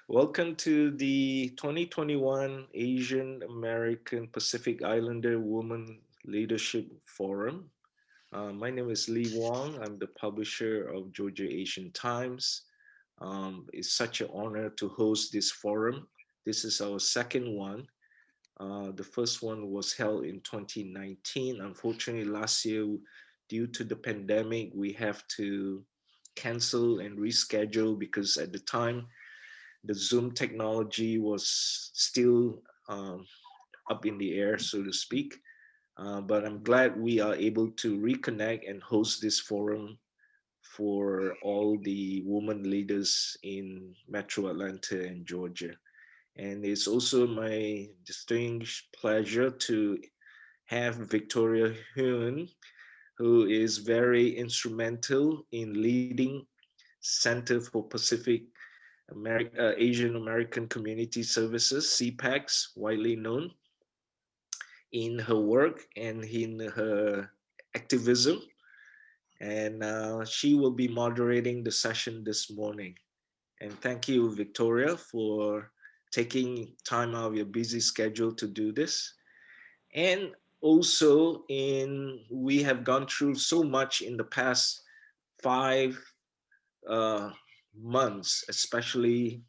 Welcome to the 2021 Asian American Pacific Islander Women Leadership Forum. My name is Lee Wong. I'm the publisher of Georgia Asian Times. It's such an honor to host this forum. This is our second one. The first one was held in 2019. Unfortunately, last year, due to the pandemic, we have to cancel and reschedule because at the time, the Zoom technology was still up in the air, so to speak. But I'm glad we are able to reconnect and host this forum for all the women leaders in Metro Atlanta and Georgia. And it's also my distinguished pleasure to have Victoria Hyun, who is very instrumental in leading Center for Pacific Asian American Community Services, CPACS, widely known, in her work and in her activism. And she will be moderating the session this morning. And thank you, Victoria, for taking time out of your busy schedule to do this. And also, we have gone through so much in the past 5 months, especially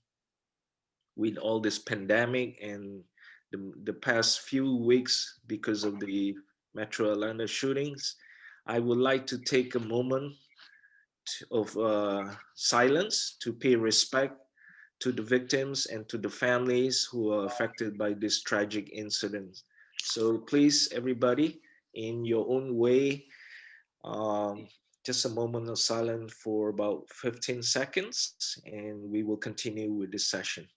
with all this pandemic and the past few weeks because of the Metro Atlanta shootings. I would like to take a moment of silence to pay respect to the victims and to the families who are affected by this tragic incident. So please, everybody, in your own way, um, just a moment of silence for about 15 seconds, and we will continue with this session.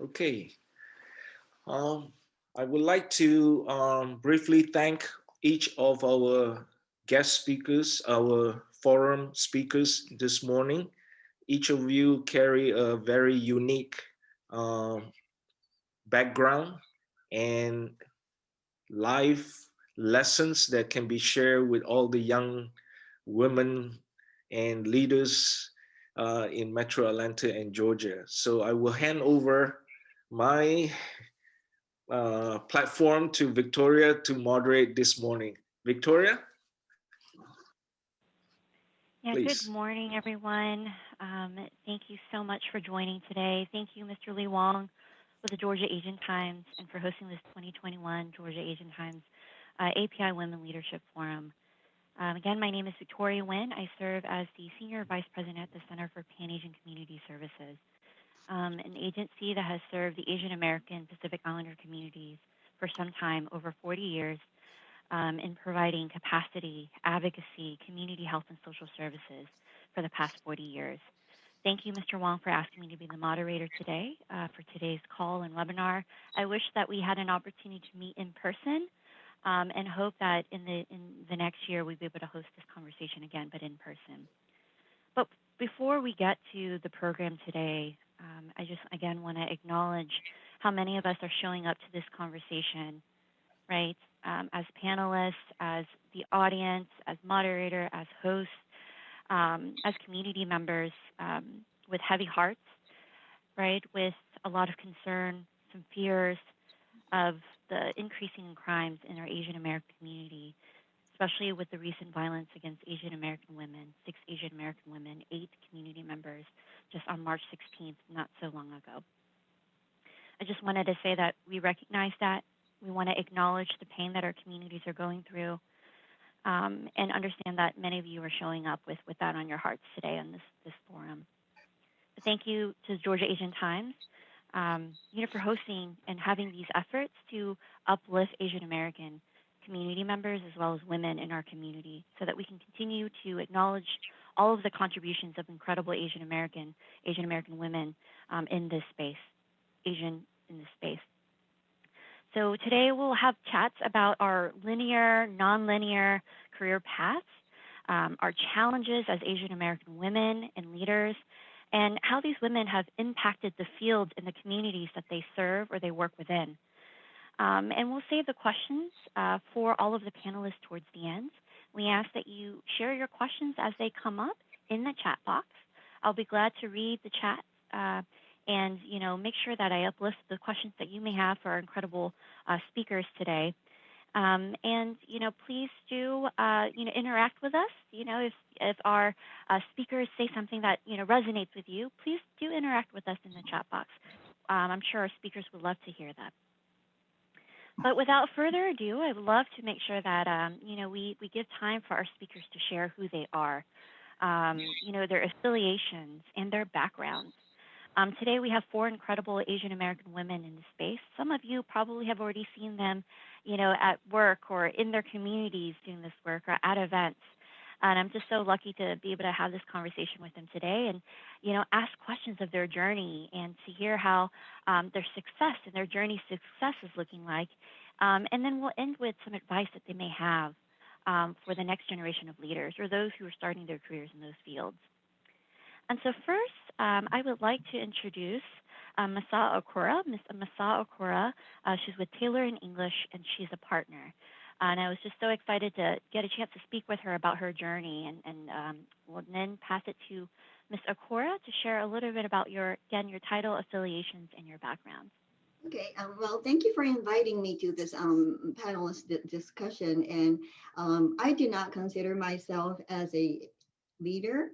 Okay. Um, I would like to briefly thank each of our guest speakers, our forum speakers this morning. Each of you carry a very unique um, background and life lessons that can be shared with all the young women and leaders in Metro Atlanta and Georgia. So I will hand over my platform to Victoria to moderate this morning. Victoria, Yeah, good please. morning, everyone. Thank you so much for joining today. Thank you, Mr. Lee Wong with the Georgia Asian Times and for hosting this 2021 Georgia Asian Times API Women Leadership Forum. Again, my name is Victoria Nguyen. I serve as the Senior Vice President at the Center for Pan-Asian Community Services, an agency that has served the Asian American Pacific Islander communities for some time, over 40 years, in providing capacity, advocacy, community health, and social services for the past 40 years. Thank you, Mr. Wong, for asking me to be the moderator today for today's call and webinar. I wish that we had an opportunity to meet in person and hope that in the next year we'd be able to host this conversation again, but in person. But before we get to the program today, I just again want to acknowledge how many of us are showing up to this conversation, right? As panelists, as the audience, as moderator, as hosts, as community members, with heavy hearts, right? With a lot of concern, some fears of the increasing crimes in our Asian American community, especially with the recent violence against Asian American women, 6 Asian American women, 8 community members, just on March 16th, not so long ago. I just wanted to say that we recognize that. We want to acknowledge the pain that our communities are going through, and understand that many of you are showing up with that on your hearts today on this forum. But thank you to Georgia Asian Times, for hosting and having these efforts to uplift Asian American community members as well as women in our community so that we can continue to acknowledge all of the contributions of incredible Asian American women in this space, Asian in this space. So today we'll have chats about our linear, nonlinear career paths, our challenges as Asian American women and leaders, and how these women have impacted the fields and the communities that they serve or they work within. And we'll save the questions for all of the panelists towards the end. We ask that you share your questions as they come up in the chat box. I'll be glad to read the chat and make sure that I uplift the questions that you may have for our incredible speakers today. And please do interact with us. If our speakers say something that resonates with you, please do interact with us in the chat box. I'm sure our speakers would love to hear that. But without further ado, I would love to make sure that we give time for our speakers to share who they are, their affiliations and their backgrounds. Today we have 4 incredible Asian American women in the space. Some of you probably have already seen them, at work or in their communities doing this work or at events. And I'm just so lucky to be able to have this conversation with them today and, ask questions of their journey and to hear how their success and their journey success is looking like. And then we'll end with some advice that they may have for the next generation of leaders or those who are starting their careers in those fields. And so first, I would like to introduce Masae Okura. Miss Masae Okura, she's with Taylor in English, and she's a partner. And I was just so excited to get a chance to speak with her about her journey, and we'll then pass it to Miss Okura to share a little bit about your title, affiliations, and your background. Okay, well, thank you for inviting me to this panelist discussion. And I do not consider myself as a leader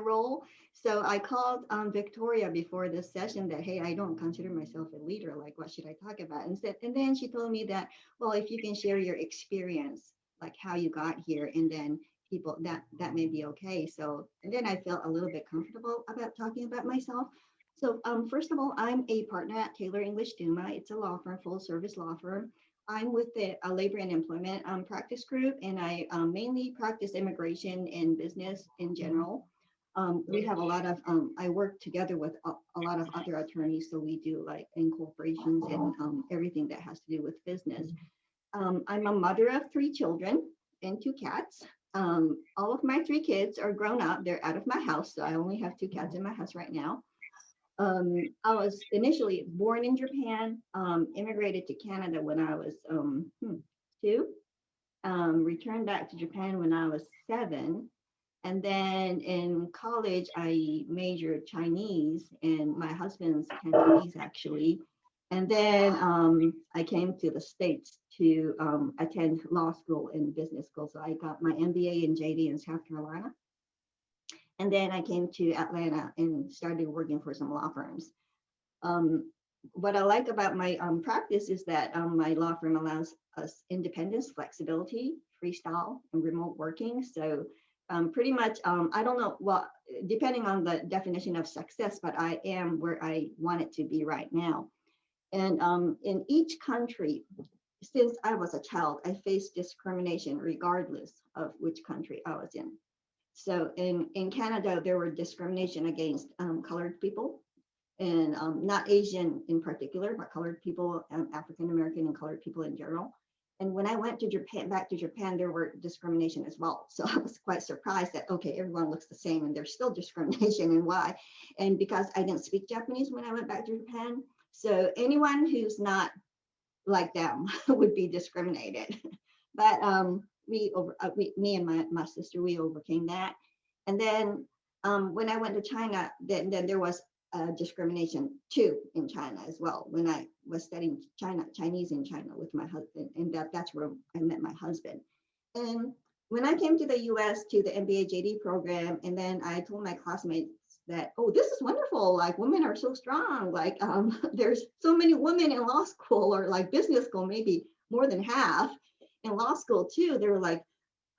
role. So I called Victoria before this session that, hey, I don't consider myself a leader. Like, what should I talk about? And then she told me that, well, if you can share your experience, like how you got here, and then people that may be okay. So, and then I felt a little bit comfortable about talking about myself. So first of all, I'm a partner at Taylor English Duma. It's a law firm, full service law firm. I'm with the labor and employment practice group, and I mainly practice immigration and business in general. We have a lot of, I work together with a lot of other attorneys, so we do like incorporations and everything that has to do with business. I'm a mother of 3 children and 2 cats. All of my 3 kids are grown up. They're out of my house, so I only have 2 cats in my house right now. I was initially born in Japan, immigrated to Canada when I was 2, returned back to Japan when I was 7. And then in college, I majored Chinese, and my husband's Cantonese actually. And then I came to the States to attend law school and business school. So I got my MBA in JD in South Carolina. And then I came to Atlanta and started working for some law firms. What I like about my practice is that my law firm allows us independence, flexibility, freestyle, and remote working. So pretty much, I don't know, well, depending on the definition of success, but I am where I want it to be right now. And in each country, since I was a child, I faced discrimination regardless of which country I was in. So in Canada, there were discrimination against colored people, and not Asian in particular, but colored people, African American and colored people in general. And when I went to Japan, back to Japan, there were discrimination as well. So I was quite surprised that, okay, everyone looks the same and there's still discrimination, and why? And because I didn't speak Japanese when I went back to Japan. So anyone who's not like them would be discriminated. But me and my sister, we overcame that. And then when I went to China, then there was discrimination too in China as well. When I was studying Chinese in China with my husband, and that's where I met my husband. And when I came to the U.S. to the MBA JD program, and then I told my classmates that, oh, this is wonderful. Like, women are so strong. Like, there's so many women in law school, or like business school, maybe more than half. In law school too, they were like,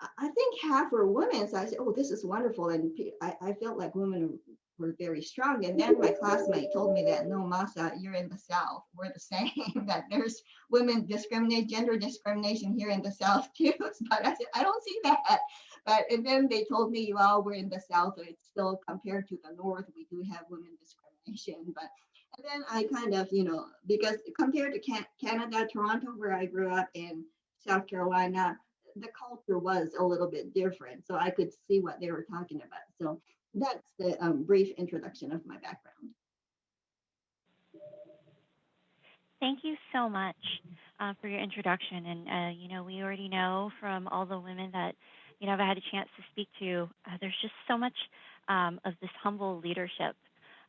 I think half were women. So I said, oh, this is wonderful. And I felt like women were very strong. And then my classmate told me that, no, Masa, you're in the South. We're the same, that there's women discriminate, gender discrimination here in the South too. But I said, I don't see that. But and then they told me, well, we're in the South, so it's still compared to the North, we do have women discrimination. But And then I kind of, because compared to Canada, Toronto, where I grew up in South Carolina, the culture was a little bit different. So I could see what they were talking about. So that's the brief introduction of my background. Thank you so much for your introduction. And, we already know from all the women that, I've had a chance to speak to, there's just so much of this humble leadership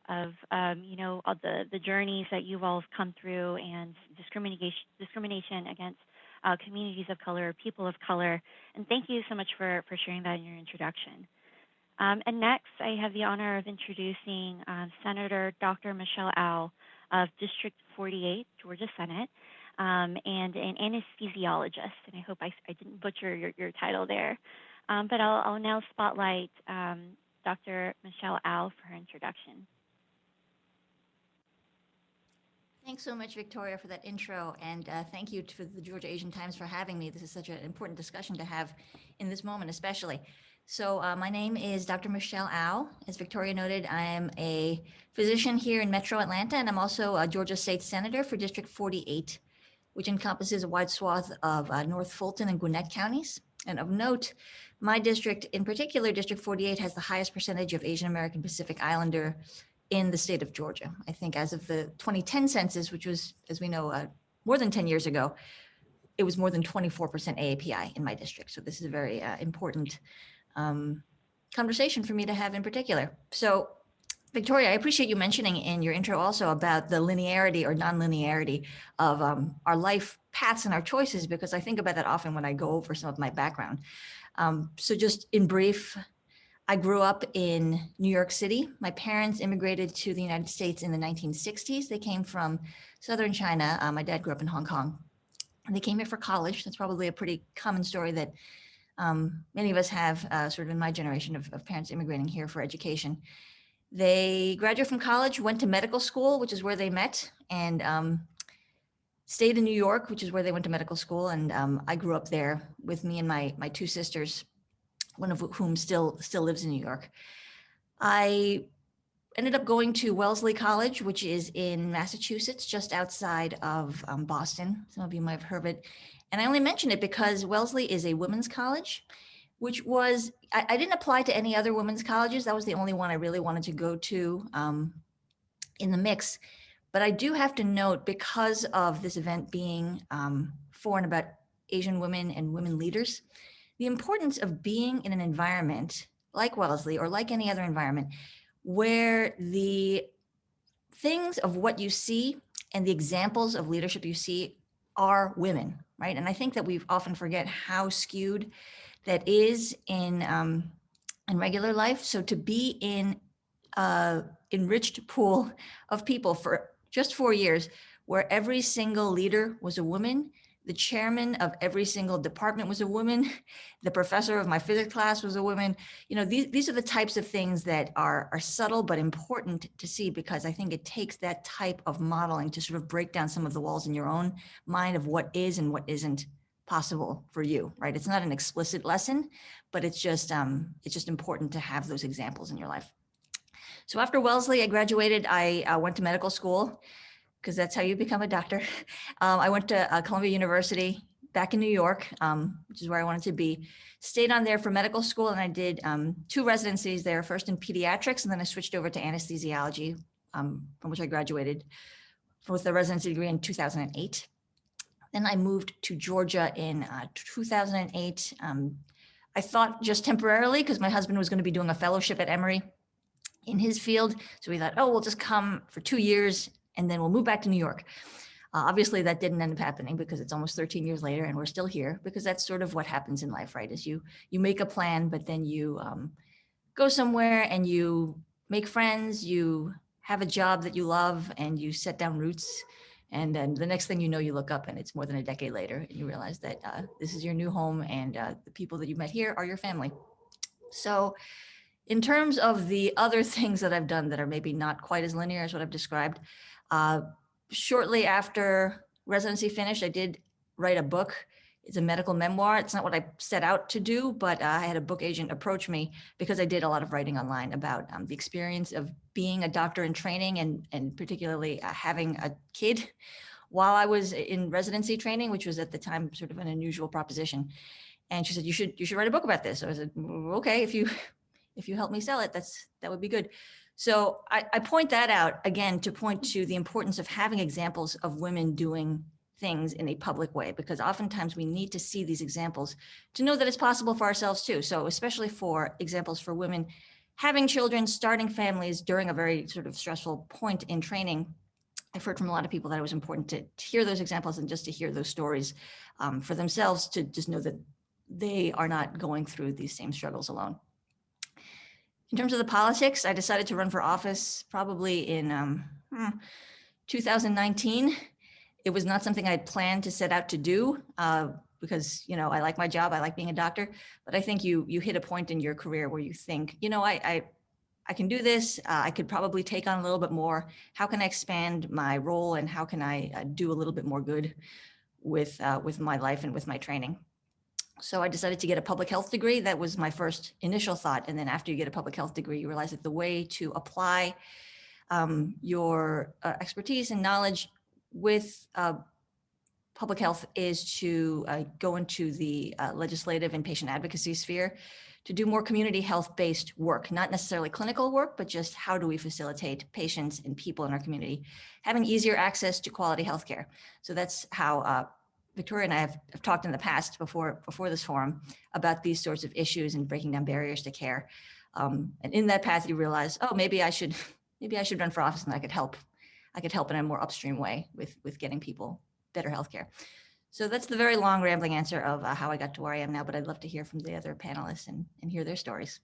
of, all the journeys that you've all come through and discrimination against communities of color, people of color. And thank you so much for sharing that in your introduction. And next, I have the honor of introducing Senator Dr. Michelle Au of District 48, Georgia Senate, and an anesthesiologist. And I hope I didn't butcher your title there. But I'll now spotlight Dr. Michelle Au for her introduction. Thanks so much, Victoria, for that intro, and thank you for the Georgia Asian Times for having me. This is such an important discussion to have in this moment, especially. So my name is Dr. Michelle Au. As Victoria noted, I am a physician here in Metro Atlanta, and I'm also a Georgia State Senator for District 48, which encompasses a wide swath of North Fulton and Gwinnett counties. And of note, my district, in particular, District 48, has the highest percentage of Asian American Pacific Islander in the state of Georgia. I think as of the 2010 census, which was, as we know, more than 10 years ago, it was more than 24% AAPI in my district. So this is a very important conversation for me to have in particular. So Victoria, I appreciate you mentioning in your intro also about the linearity or non-linearity of our life paths and our choices, because I think about that often when I go over some of my background. So just in brief, I grew up in New York City. My parents immigrated to the United States in the 1960s. They came from southern China. My dad grew up in Hong Kong. And they came here for college. That's probably a pretty common story that many of us have sort of in my generation of parents immigrating here for education. They graduated from college, went to medical school, which is where they met, and stayed in New York, which is where they went to medical school. And I grew up there with me and my two sisters, one of whom still lives in New York. I ended up going to Wellesley College, which is in Massachusetts, just outside of Boston. Some of you might have heard it. And I only mention it because Wellesley is a women's college, which was, I didn't apply to any other women's colleges. That was the only one I really wanted to go to in the mix. But I do have to note, because of this event being for and about Asian women and women leaders, the importance of being in an environment like Wellesley or like any other environment where the things of what you see and the examples of leadership you see are women, right? And I think that we often forget how skewed that is in regular life. So to be in an enriched pool of people for just 4 years, where every single leader was a woman, the chairman of every single department was a woman, the professor of my physics class was a woman. These are the types of things that are subtle but important to see, because I think it takes that type of modeling to sort of break down some of the walls in your own mind of what is and what isn't possible for you, right? It's not an explicit lesson, but it's just important to have those examples in your life. So after Wellesley, I graduated. I went to medical school, because that's how you become a doctor. I went to Columbia University back in New York, which is where I wanted to be. Stayed on there for medical school, and I did 2 residencies there, first in pediatrics, and then I switched over to anesthesiology, from which I graduated with a residency degree in 2008. Then I moved to Georgia in 2008. I thought just temporarily, because my husband was going to be doing a fellowship at Emory in his field. So we thought, we'll just come for 2 years and then we'll move back to New York. Obviously, that didn't end up happening, because it's almost 13 years later and we're still here, because that's sort of what happens in life, right? Is you make a plan, but then you go somewhere and you make friends, you have a job that you love, and you set down roots. And then the next thing you know, you look up and it's more than a decade later, and you realize that this is your new home, and the people that you met here are your family. So in terms of the other things that I've done that are maybe not quite as linear as what I've described, shortly after residency finished, I did write a book It's a medical memoir. It's not what I set out to do, but I had a book agent approach me because I did a lot of writing online about the experience of being a doctor in training and particularly having a kid while I was in residency training, which was at the time sort of an unusual proposition. And she said, you should write a book about this. So I said, okay, if you help me sell it, that would be good. So I point that out again to point to the importance of having examples of women doing things in a public way, because oftentimes we need to see these examples to know that it's possible for ourselves too. So especially for examples for women having children, starting families during a very sort of stressful point in training, I've heard from a lot of people that it was important to hear those examples and just to hear those stories for themselves, to just know that they are not going through these same struggles alone. In terms of the politics, I decided to run for office probably in 2019. It was not something I had planned to set out to do because, you know, I like my job, I like being a doctor, but I think you hit a point in your career where you think, you know, I can do this. I could probably take on a little bit more. How can I expand my role, and how can I do a little bit more good with my life and with my training? So I decided to get a public health degree. That was my first initial thought. And then after you get a public health degree, you realize that the way to apply your expertise and knowledge with public health is to go into the legislative and patient advocacy sphere to do more community health-based work, not necessarily clinical work, but just how do we facilitate patients and people in our community having easier access to quality healthcare. So that's how Victoria and I have talked in the past before this forum about these sorts of issues and breaking down barriers to care. And in that path, you realize, oh, maybe I should run for office and I could help in a more upstream way with getting people better healthcare. So that's the very long rambling answer of how I got to where I am now, but I'd love to hear from the other panelists and hear their stories.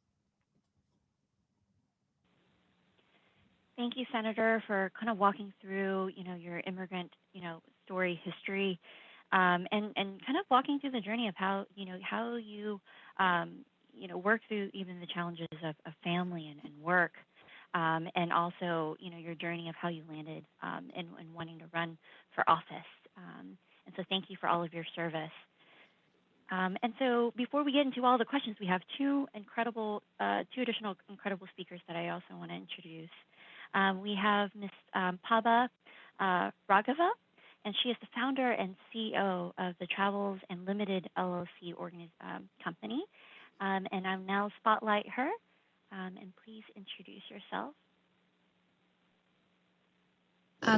Thank you, Senator, for kind of walking through, you know, your immigrant, you know, story, history, and kind of walking through the journey of how you work through even the challenges of family and work, and also, you know, your journey of how you landed in wanting to run for office. And so thank you for all of your service. And so before we get into all the questions, we have two additional incredible speakers that I also want to introduce. We have Ms. Pabs Raghava, and she is the founder and CEO of the Travels and Limited LLC company. And I'll now spotlight her. And please introduce yourself.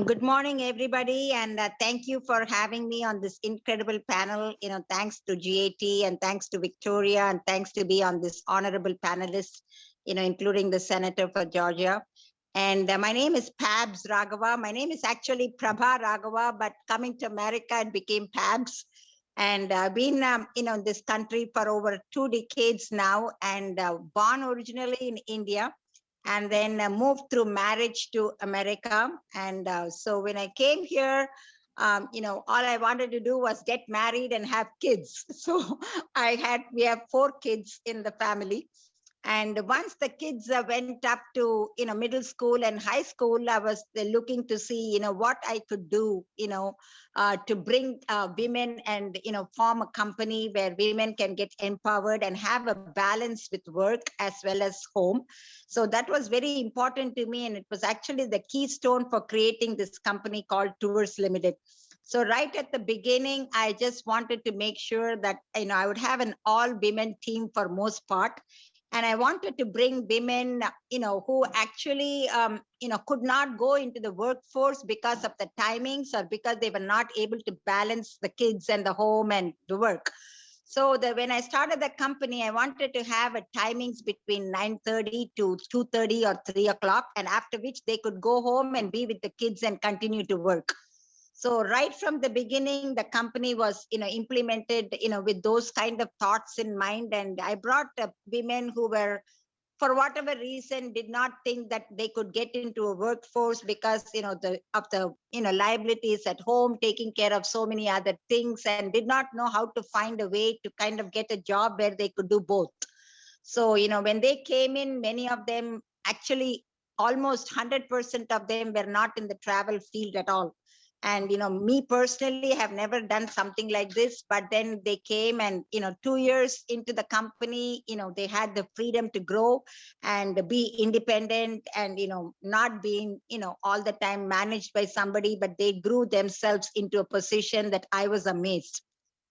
Good morning, everybody, and thank you for having me on this incredible panel. You know, thanks to GAT and thanks to Victoria, and thanks to be on this honorable panelists, you know, including the Senator for Georgia. And my name is Pabs Raghava. My name is actually Prabha Raghava, but coming to America, it became Pabs. And I've been, in this country for over 2 decades now, and born originally in India, and then moved through marriage to America. And so when I came here, all I wanted to do was get married and have kids. So we have 4 kids in the family. And once the kids went up to, middle school and high school, I was looking to see, what I could do, to bring women and, form a company where women can get empowered and have a balance with work as well as home. So that was very important to me. And it was actually the keystone for creating this company called Tours Limited. So right at the beginning, I just wanted to make sure that, I would have an all women team for most part. And I wanted to bring women, who actually, could not go into the workforce because of the timings or because they were not able to balance the kids and the home and the work. So when I started the company, I wanted to have a timings between 9:30 to 2:30 or 3 o'clock, and after which they could go home and be with the kids and continue to work. So right from the beginning, the company was, implemented, with those kind of thoughts in mind. And I brought women who were, for whatever reason, did not think that they could get into a workforce because, of the liabilities at home, taking care of so many other things, and did not know how to find a way to kind of get a job where they could do both. So, when they came in, many of them actually, almost 100% of them were not in the travel field at all. And, me personally have never done something like this, but then they came and, 2 years into the company, they had the freedom to grow and be independent and, not being, all the time managed by somebody, but they grew themselves into a position that I was amazed.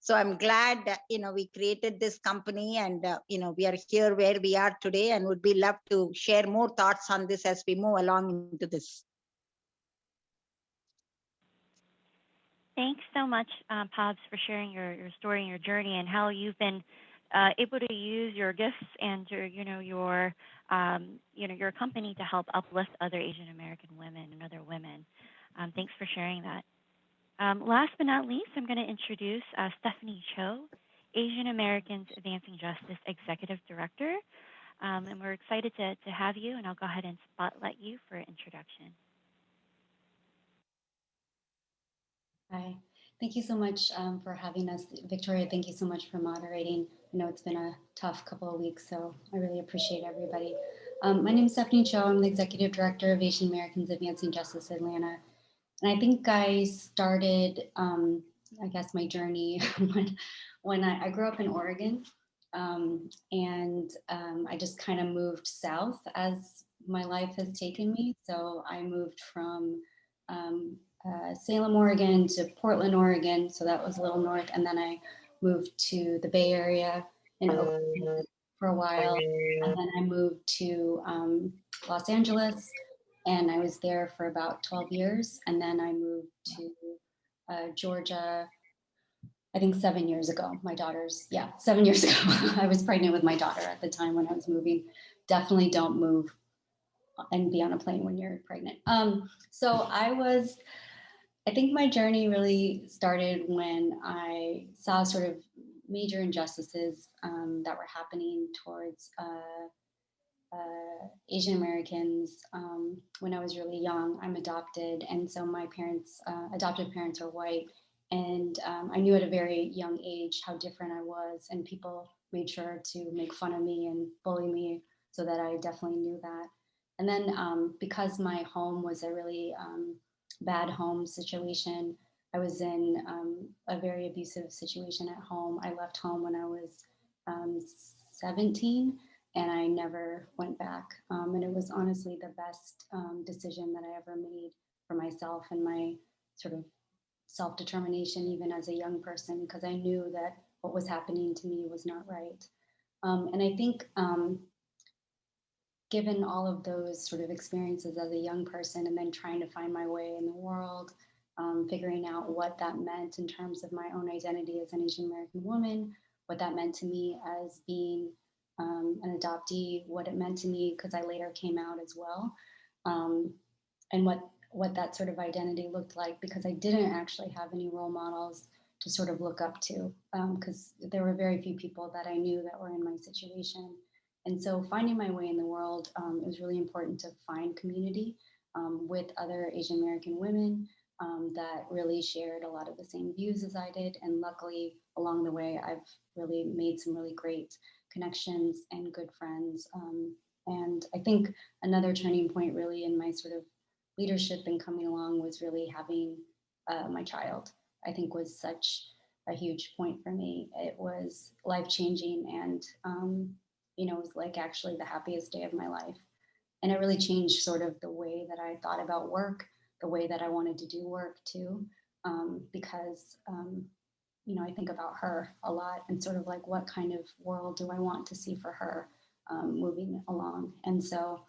So I'm glad that, we created this company and, we are here where we are today, and would be love to share more thoughts on this as we move along into this. Thanks so much, Pabs, for sharing your story and your journey and how you've been able to use your gifts and your company to help uplift other Asian American women and other women. Thanks for sharing that. Last but not least, I'm going to introduce Stephanie Cho, Asian Americans Advancing Justice Executive Director. And we're excited to have you, and I'll go ahead and spotlight you for an introduction. Hi, thank you so much for having us. Victoria, thank you so much for moderating. I know it's been a tough couple of weeks, so I really appreciate everybody. My name is Stephanie Cho. I'm the Executive Director of Asian Americans Advancing Justice Atlanta. And I think I started, I guess, my journey when I grew up in Oregon. I just kind of moved south as my life has taken me. So I moved from Salem, Oregon to Portland, Oregon. So that was a little north. And then I moved to the Bay Area in Oakland for a while. And then I moved to Los Angeles, and I was there for about 12 years. And then I moved to Georgia, I think 7 years ago. My daughter's, 7 years ago. I was pregnant with my daughter at the time when I was moving. Definitely don't move and be on a plane when you're pregnant. So I think my journey really started when I saw sort of major injustices that were happening towards Asian Americans when I was really young. I'm adopted, and so my parents, adoptive parents, are white. And I knew at a very young age how different I was, and people made sure to make fun of me and bully me, so that I definitely knew that. And then because my home was a really bad home situation, I was in a very abusive situation at home. I left home when I was 17, and I never went back. And it was honestly the best decision that I ever made for myself and my sort of self-determination, even as a young person, because I knew that what was happening to me was not right. And I think given all of those sort of experiences as a young person, and then trying to find my way in the world, figuring out what that meant in terms of my own identity as an Asian American woman, what that meant to me as being an adoptee, what it meant to me because I later came out as well, and what that sort of identity looked like, because I didn't actually have any role models to sort of look up to, because there were very few people that I knew that were in my situation. And so finding my way in the world, it was really important to find community with other Asian American women that really shared a lot of the same views as I did. And luckily, along the way, I've really made some really great connections and good friends. And I think another turning point really in my sort of leadership and coming along was really having my child. I think was such a huge point for me. It was life-changing, and it was like actually the happiest day of my life. And it really changed sort of the way that I thought about work, the way that I wanted to do work too, because I think about her a lot, and sort of like, what kind of world do I want to see for her moving along? And so,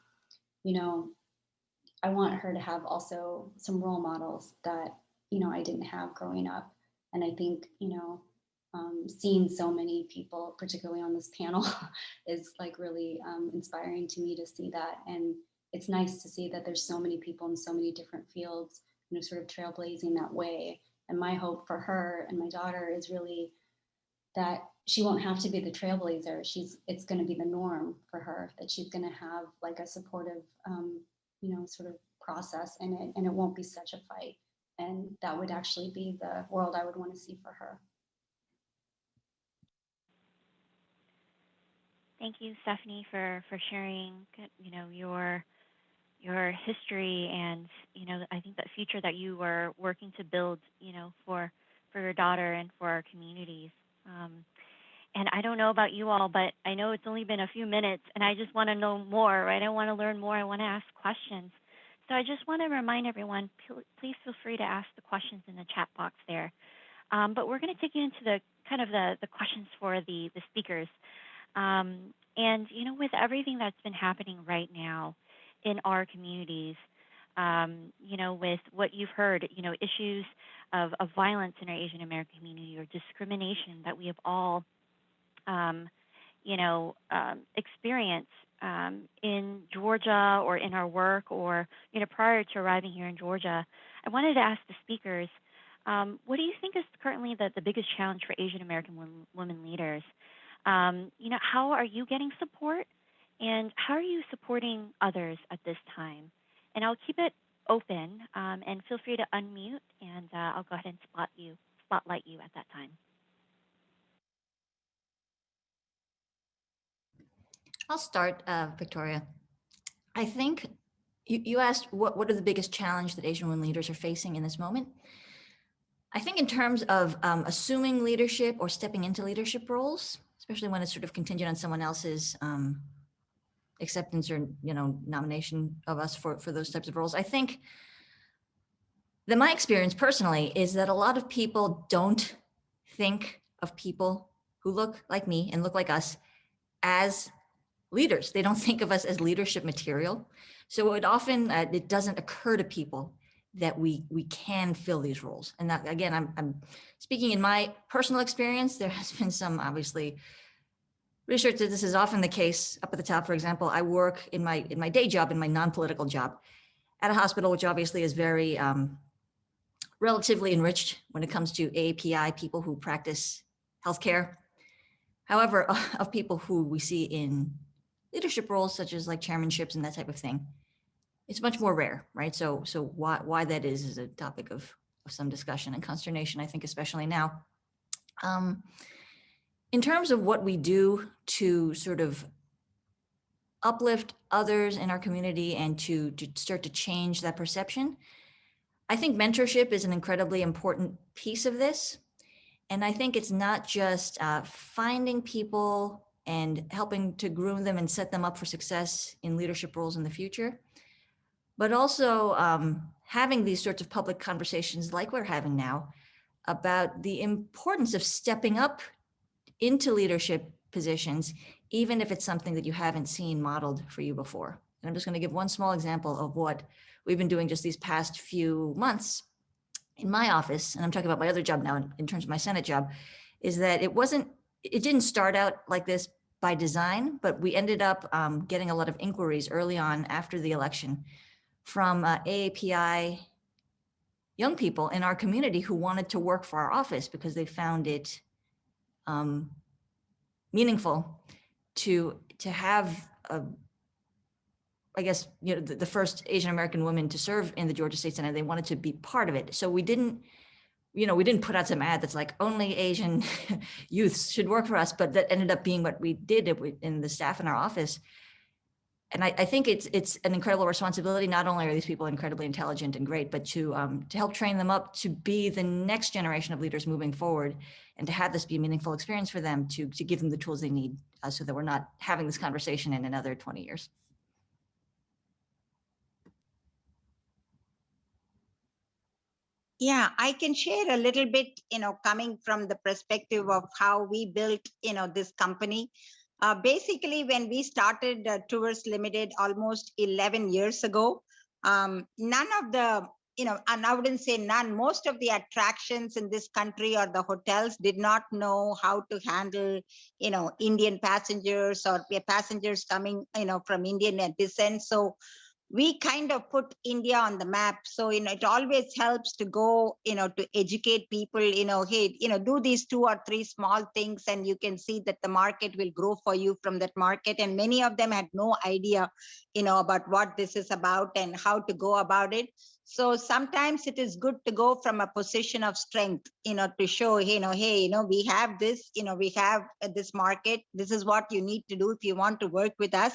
I want her to have also some role models that, I didn't have growing up. And I think, seeing so many people, particularly on this panel, is like really inspiring to me to see that. And it's nice to see that there's so many people in so many different fields, sort of trailblazing that way. And my hope for her and my daughter is really that she won't have to be the trailblazer. It's going to be the norm for her, that she's going to have like a supportive, sort of process in it, and it won't be such a fight. And that would actually be the world I would want to see for her. Thank you, Stephanie, for sharing, your your history, and I think that future that you are working to build, for your daughter and for our communities. And I don't know about you all, but I know it's only been a few minutes, and I just want to know more, right? I want to learn more. I want to ask questions. So I just want to remind everyone, please feel free to ask the questions in the chat box there. But we're going to take you into the kind of the questions for the speakers. And with everything that's been happening right now in our communities, with what you've heard, issues of violence in our Asian American community or discrimination that we have all, experience in Georgia or in our work or, prior to arriving here in Georgia, I wanted to ask the speakers, what do you think is currently the biggest challenge for Asian American women leaders? How are you getting support, and how are you supporting others at this time? And I'll keep it open, and feel free to unmute, and I'll go ahead and spotlight you at that time. I'll start, Victoria. I think you asked what are the biggest challenge that Asian women leaders are facing in this moment. I think in terms of assuming leadership or stepping into leadership roles, especially when it's sort of contingent on someone else's acceptance or nomination of us for those types of roles. I think that my experience personally is that a lot of people don't think of people who look like me and look like us as leaders. They don't think of us as leadership material. So it often, it doesn't occur to people that we can fill these roles. And that, again, I'm speaking in my personal experience. There has been some, obviously, research that this is often the case. Up at the top, for example, I work in my day job, in my non-political job, at a hospital, which obviously is very relatively enriched when it comes to AAPI, people who practice healthcare. However, of people who we see in leadership roles, such as like chairmanships and that type of thing, it's much more rare, right? So why that is a topic of some discussion and consternation, I think, especially now. In terms of what we do to sort of uplift others in our community and to start to change that perception, I think mentorship is an incredibly important piece of this. And I think it's not just finding people and helping to groom them and set them up for success in leadership roles in the future, but also having these sorts of public conversations like we're having now about the importance of stepping up into leadership positions, even if it's something that you haven't seen modeled for you before. And I'm just going to give one small example of what we've been doing just these past few months in my office, and I'm talking about my other job now in terms of my Senate job, is that it didn't start out like this by design, but we ended up getting a lot of inquiries early on after the election from AAPI young people in our community who wanted to work for our office because they found it meaningful to have I guess, the first Asian American woman to serve in the Georgia State Senate. They wanted to be part of it. So we didn't put out some ad that's like only Asian youths should work for us, but that ended up being what we did in the staff in our office. And I think it's an incredible responsibility. Not only are these people incredibly intelligent and great, but to help train them up to be the next generation of leaders moving forward, and to have this be a meaningful experience for them, to give them the tools they need so that we're not having this conversation in another 20 years. Yeah, I can share a little bit, coming from the perspective of how we built, this company. Basically, when we started Tours Limited almost 11 years ago, none of the, and I wouldn't say none, most of the attractions in this country or the hotels did not know how to handle, Indian passengers or passengers coming, from Indian descent. So we kind of put India on the map. So, it always helps to go, to educate people, hey, do these 2 or 3 small things and you can see that the market will grow for you from that market. And many of them had no idea, about what this is about and how to go about it. So sometimes it is good to go from a position of strength, to show, hey, we have this, we have this market. This is what you need to do if you want to work with us.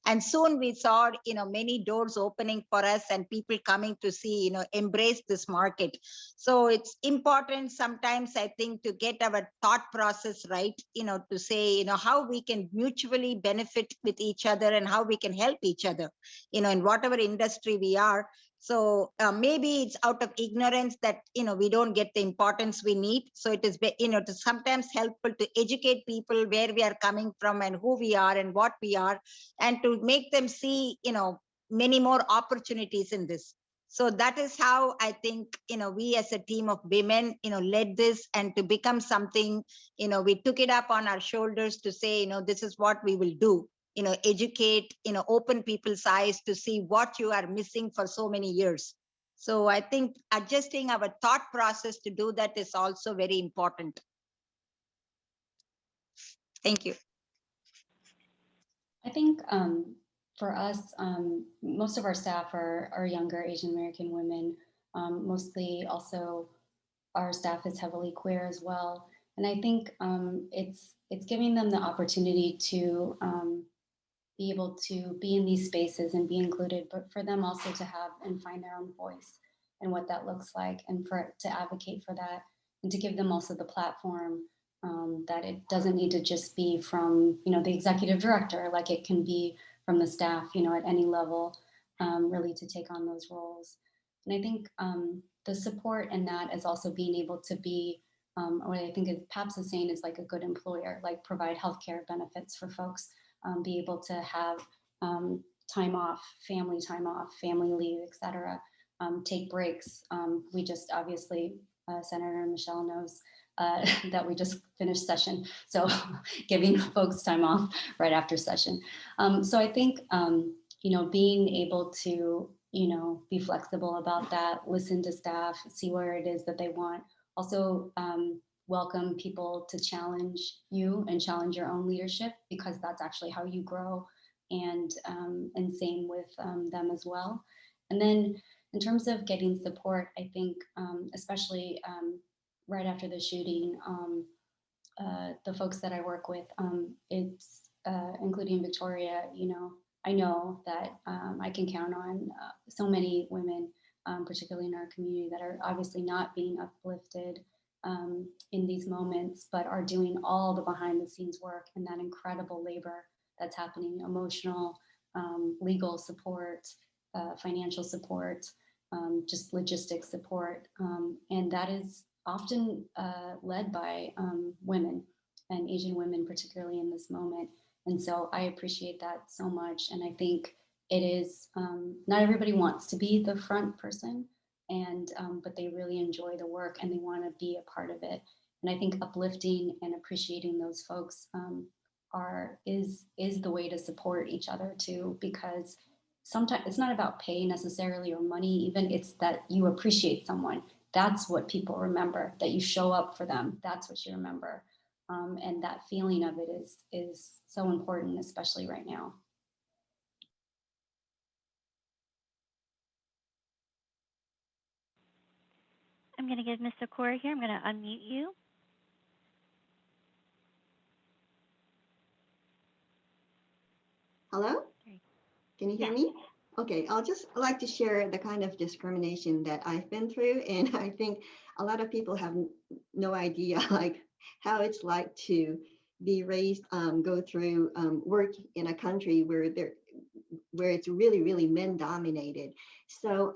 And soon we saw, many doors opening for us and people coming to see, embrace this market. So it's important sometimes, I think, to get our thought process right, to say, how we can mutually benefit with each other and how we can help each other, in whatever industry we are. So maybe it's out of ignorance that, we don't get the importance we need. So it is, to sometimes helpful to educate people where we are coming from and who we are and what we are, and to make them see, many more opportunities in this. So that is how I think, we as a team of women, led this, and to become something, we took it up on our shoulders to say, this is what we will do. Educate, open people's eyes to see what you are missing for so many years. So I think adjusting our thought process to do that is also very important. Thank you. I think for us, most of our staff are younger Asian American women. Mostly also our staff is heavily queer as well. And I think it's giving them the opportunity to be able to be in these spaces and be included, but for them also to have and find their own voice and what that looks like, and to advocate for that, and to give them also the platform that it doesn't need to just be from the executive director, like it can be from the staff, at any level, really to take on those roles. And I think the support in that is also being able to be what I think Pabs is saying is like a good employer, like provide healthcare benefits for folks. Be able to have time off, family leave, etc. Take breaks. We just obviously, Senator Michelle knows that we just finished session, so giving folks time off right after session. So I think being able to be flexible about that, listen to staff, see where it is that they want. Also, welcome people to challenge you and challenge your own leadership, because that's actually how you grow, and same with them as well. And then in terms of getting support, I think especially right after the shooting, the folks that I work with, it's including Victoria, I know that I can count on so many women, particularly in our community, that are obviously not being uplifted in these moments, but are doing all the behind the scenes work and that incredible labor that's happening, emotional, legal support, financial support, just logistics support. And that is often led by women, and Asian women, particularly in this moment. And so I appreciate that so much. And I think it is, not everybody wants to be the front person, and but they really enjoy the work and they want to be a part of it. And I think uplifting and appreciating those folks is the way to support each other too, because sometimes it's not about pay necessarily or money even, it's that you appreciate someone. That's what people remember, that you show up for them. That's what you remember. And that feeling of it is so important, especially right now. I'm going to give Ms. Okura here. I'm going to unmute you. Hello? Can you hear Yes. me? Okay, I'll just like to share the kind of discrimination that I've been through. And I think a lot of people have no idea like how it's like to be raised, go through work in a country where it's really, really men dominated. So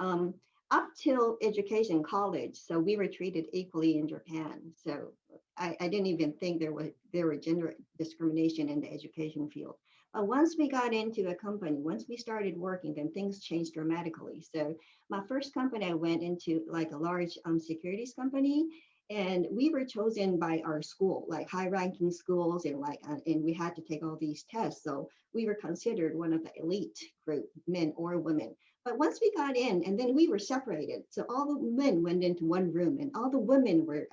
up till education, college, so we were treated equally in Japan. So I didn't even think there were gender discrimination in the education field. But once we got into a company, once we started working, then things changed dramatically. So my first company, I went into like a large securities company, and we were chosen by our school, like high-ranking schools, and and we had to take all these tests. So we were considered one of the elite group, men or women. But once we got in, and then we were separated. So all the men went into one room, and all the women were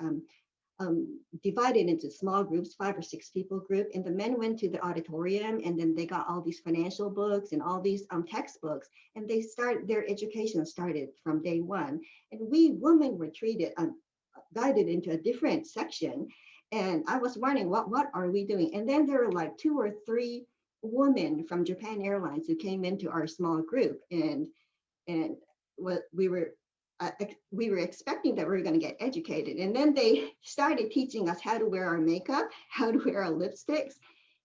divided into small groups, 5 or 6 people group, and the men went to the auditorium, and then they got all these financial books and all these textbooks, and their education started from day one. And we women were treated, guided into a different section, and I was wondering, what are we doing? And then there were like 2 or 3 women from Japan Airlines who came into our small group, and what we were expecting that we were going to get educated. And then they started teaching us how to wear our makeup, how to wear our lipsticks,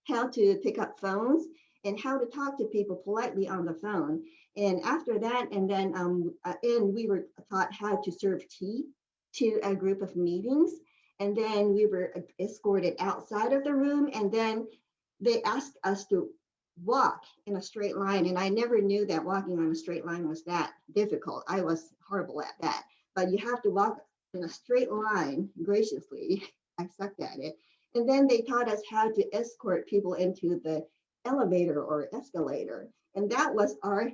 how to pick up phones, and how to talk to people politely on the phone. And after that, and we were taught how to serve tea to a group of meetings. And then we were escorted outside of the room. And then they asked us to walk in a straight line. And I never knew that walking on a straight line was that difficult. I was horrible at that. But you have to walk in a straight line graciously. I sucked at it. And then they taught us how to escort people into the elevator or escalator. And that was our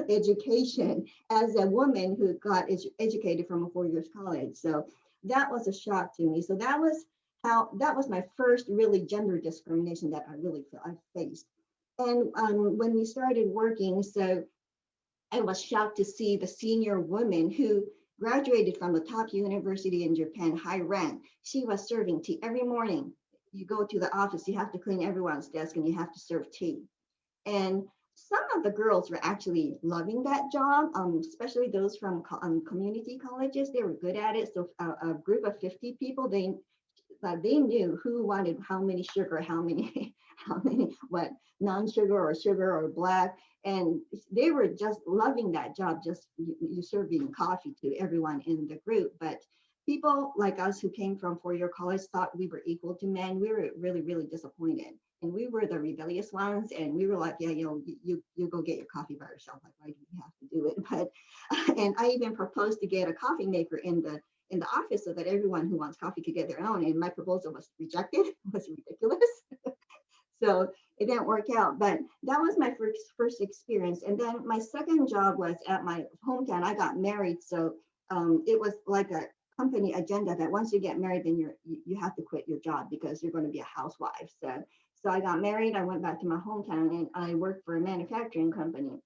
education as a woman who got educated from a 4-year college. So that was a shock to me. So that was my first really gender discrimination that I faced. And when we started working, so I was shocked to see the senior woman who graduated from the top university in Japan, high rank. She was serving tea every morning. You go to the office, you have to clean everyone's desk and you have to serve tea. And some of the girls were actually loving that job, especially those from community colleges. They were good at it. So a group of 50 people, they knew who wanted how many sugar, how many what non-sugar or sugar or black, and they were just loving that job. Just you serving coffee to everyone in the group. But people like us who came from 4-year college thought we were equal to men. We were really, really disappointed, and we were the rebellious ones. And we were like, yeah, you go get your coffee by yourself. Like, why do we have to do it? But and I even proposed to get a coffee maker in the office so that everyone who wants coffee could get their own. And my proposal was rejected. It was ridiculous. So it didn't work out. But that was my first experience. And then my second job was at my hometown. I got married. So it was like a company agenda that once you get married, then you have to quit your job because you're going to be a housewife. So I got married. I went back to my hometown and I worked for a manufacturing company.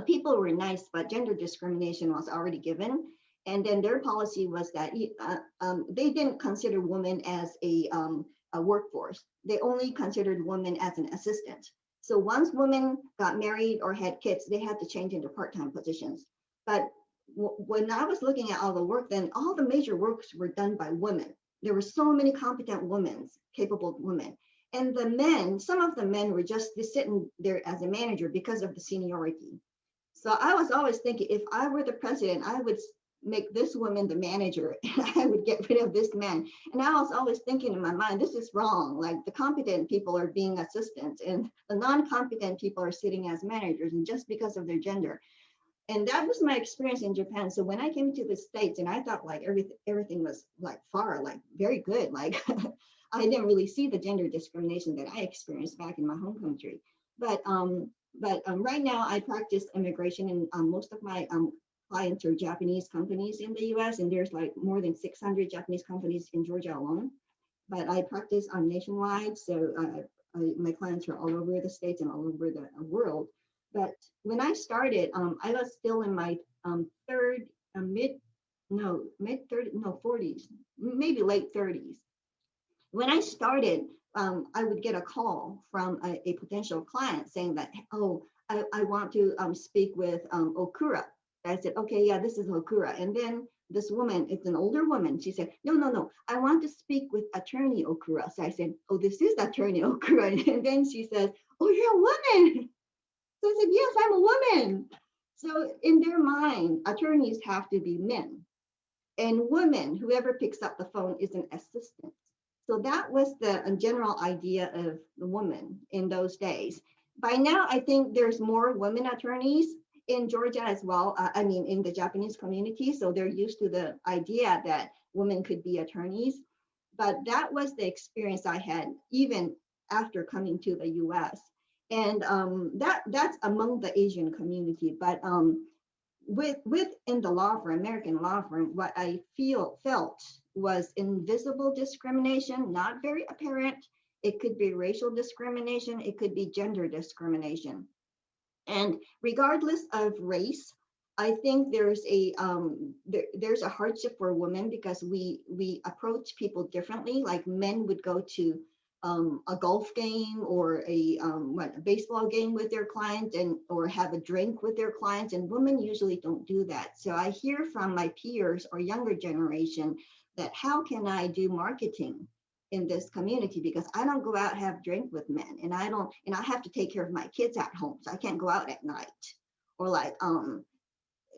People were nice, but gender discrimination was already given. And then their policy was that they didn't consider women as a workforce. They only considered women as an assistant. So once women got married or had kids, they had to change into part-time positions. But when I was looking at all the work, then all the major works were done by women. There were so many competent women, capable women. And the men, some of the men were just sitting there as a manager because of the seniority. So I was always thinking, if I were the president, I would make this woman the manager and I would get rid of this man. And I was always thinking in my mind, this is wrong. Like the competent people are being assistants and the non-competent people are sitting as managers, and just because of their gender. And that was my experience in Japan. So when I came to the States, and I thought like everything was like very good. Like I didn't really see the gender discrimination that I experienced back in my home country. But right now I practice immigration, and most of my clients are Japanese companies in the US, and there's like more than 600 Japanese companies in Georgia alone. But I practice nationwide, so my clients are all over the States and all over the world. But when I started, I was still in my 40s, maybe late 30s. When I started, I would get a call from a potential client saying that, oh, I want to speak with Okura. I said, okay, yeah, this is Okura. And then this woman, it's an older woman. She said, no, I want to speak with attorney Okura. So I said, oh, this is attorney Okura. And then she says, oh, you're a woman. So I said, yes, I'm a woman. So in their mind, attorneys have to be men. And women, whoever picks up the phone is an assistant. So that was the general idea of the woman in those days. By now, I think there's more women attorneys in Georgia as well. In the Japanese community. So they're used to the idea that women could be attorneys. But that was the experience I had even after coming to the US. And that's among the Asian community. But within the law firm, American law firm, what I felt was invisible discrimination, not very apparent. It could be racial discrimination. It could be gender discrimination. And regardless of race, I think there's a hardship for women because we approach people differently. Like men would go to a golf game or a baseball game with their client and or have a drink with their clients, and women usually don't do that. So I hear from my peers or younger generation that how can I do marketing in this community, because I don't go out and have drink with men, and I have to take care of my kids at home, so I can't go out at night. Or like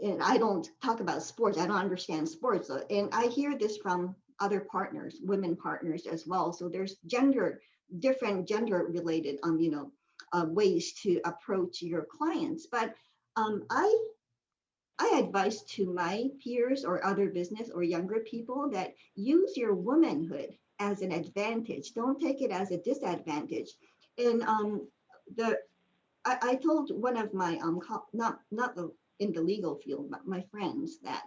and I don't talk about sports. I don't understand sports. And I hear this from other partners, women partners as well. So there's different gender related ways to approach your clients. But I advise to my peers or other business or younger people that use your womanhood as an advantage. Don't take it as a disadvantage. And the I told one of my not the in the legal field, but my friends that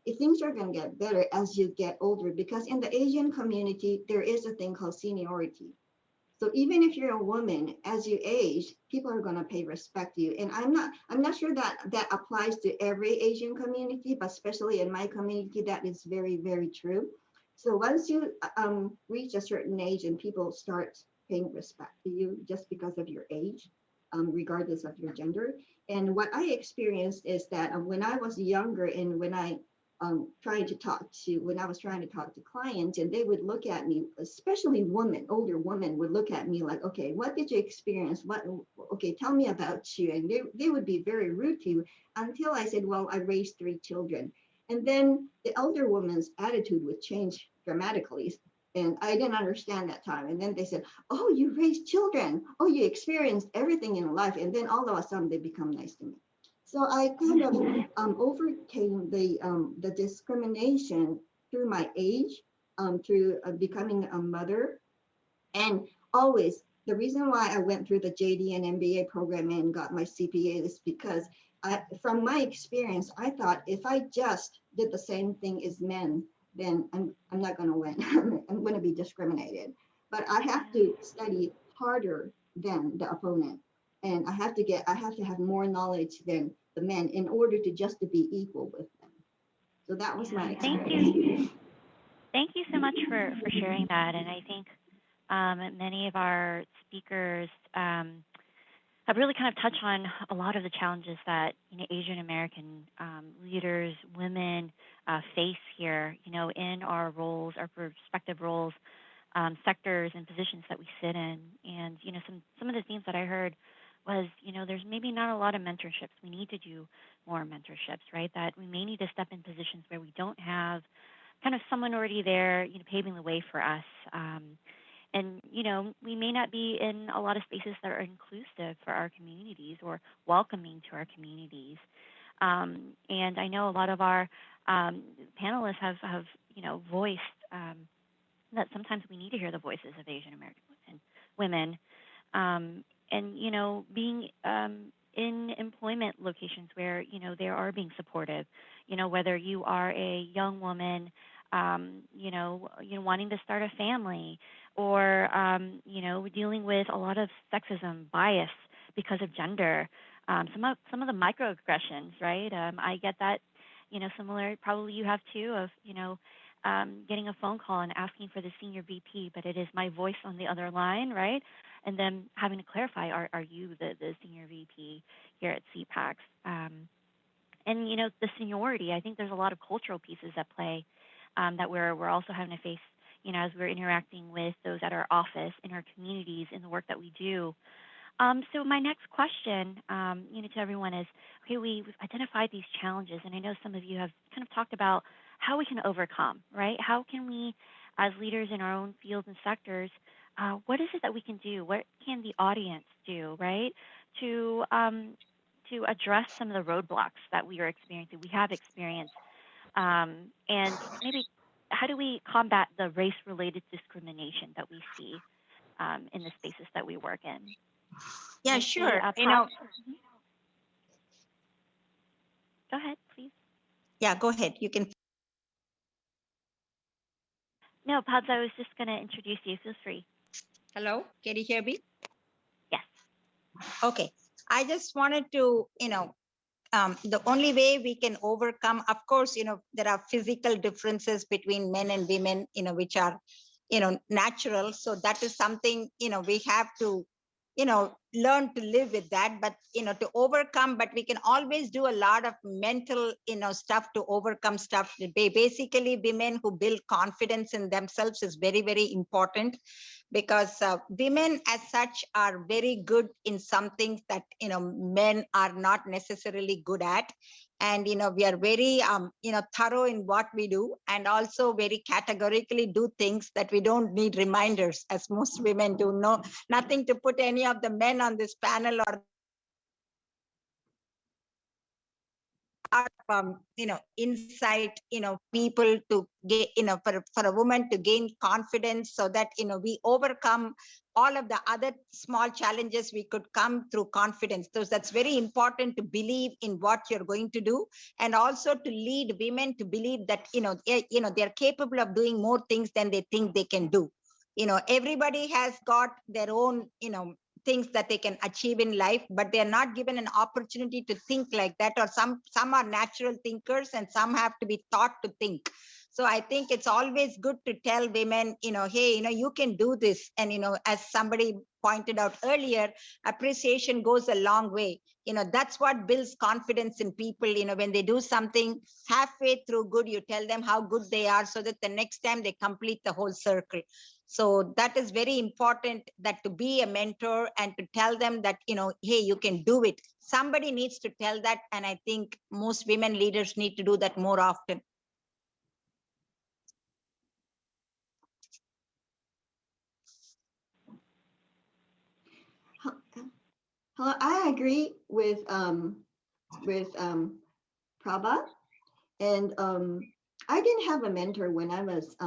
if things are going to get better as you get older, because in the Asian community there is a thing called seniority. So even if you're a woman, as you age, people are going to pay respect to you. And I'm not sure that that applies to every Asian community, but especially in my community, that is very, very true. So once you reach a certain age and people start paying respect to you just because of your age, regardless of your gender. And what I experienced is that when I was younger and when I when I was trying to talk to clients, and they would look at me, especially women, older women would look at me like, okay, what did you experience? Okay, tell me about you. And they would be very rude to you until I said, well, I raised 3 children. And then the elder woman's attitude would change dramatically. And I didn't understand that time. And then they said, oh, you raised children. Oh, you experienced everything in life. And then all of a sudden they become nice to me. So I kind of overcame the discrimination through my age, through becoming a mother. And always, the reason why I went through the JD and MBA program and got my CPA is because from my experience, I thought if I just did the same thing as men, then I'm not going to win. I'm going to be discriminated. But I have to study harder than the opponent. And I have to have more knowledge than the men in order to just to be equal with them. So that was my experience. Thank you. Thank you so much for sharing that. And I think many of our speakers have really kind of touched on a lot of the challenges that Asian American leaders, women face here, in our roles, our respective roles, sectors, and positions that we sit in. And some of the themes that I heard was, there's maybe not a lot of mentorships. We need to do more mentorships, right? That we may need to step in positions where we don't have kind of someone already there, paving the way for us. And, we may not be in a lot of spaces that are inclusive for our communities or welcoming to our communities. And I know a lot of our panelists have voiced that sometimes we need to hear the voices of Asian American women. And, being in employment locations where, they are being supportive, whether you are a young woman, wanting to start a family or, dealing with a lot of sexism, bias because of gender, some of the microaggressions, right? I get that, similar, probably you have too, of, getting a phone call and asking for the senior VP, but it is my voice on the other line, right? And then having to clarify, are you the senior VP here at CPACS? And, the seniority, I think there's a lot of cultural pieces at play that we're also having to face, as we're interacting with those at our office, in our communities, in the work that we do. So my next question, to everyone is, okay, we've identified these challenges, and I know some of you have kind of talked about how we can overcome, right? How can we, as leaders in our own fields and sectors, what is it that we can do? What can the audience do, right, to address some of the roadblocks that we are experiencing, we have experienced, and maybe how do we combat the race-related discrimination that we see in the spaces that we work in? Yeah, Maybe, sure. Go ahead, please. Yeah, go ahead. You can. No, Pabs, I was just going to introduce you. Feel free. Hello, can you hear me? Yes. Okay. I just wanted to, the only way we can overcome, of course, there are physical differences between men and women, which are, natural. So that is something, we have to, learn to live with that, but, to overcome, but we can always do a lot of mental, stuff to overcome stuff. Basically, women who build confidence in themselves is very, very important, because women as such are very good in some things that men are not necessarily good at. And we are very thorough in what we do, and also very categorically do things that we don't need reminders, as most women do. No, nothing to put any of the men on this panel or insight, people to get, for a woman to gain confidence, so that, we overcome all of the other small challenges we could come through confidence. So that's very important, to believe in what you're going to do, and also to lead women to believe that, they're capable of doing more things than they think they can do. Everybody has got their own, things that they can achieve in life, but they're not given an opportunity to think like that, or some are natural thinkers and some have to be taught to think. So I think it's always good to tell women, hey, you can do this. And, as somebody pointed out earlier, appreciation goes a long way. That's what builds confidence in people. When they do something halfway through good, you tell them how good they are, so that the next time they complete the whole circle. So that is very important, that to be a mentor and to tell them that, hey, you can do it. Somebody needs to tell that. And I think most women leaders need to do that more often. Hello, I agree with Prabha, and I didn't have a mentor when I was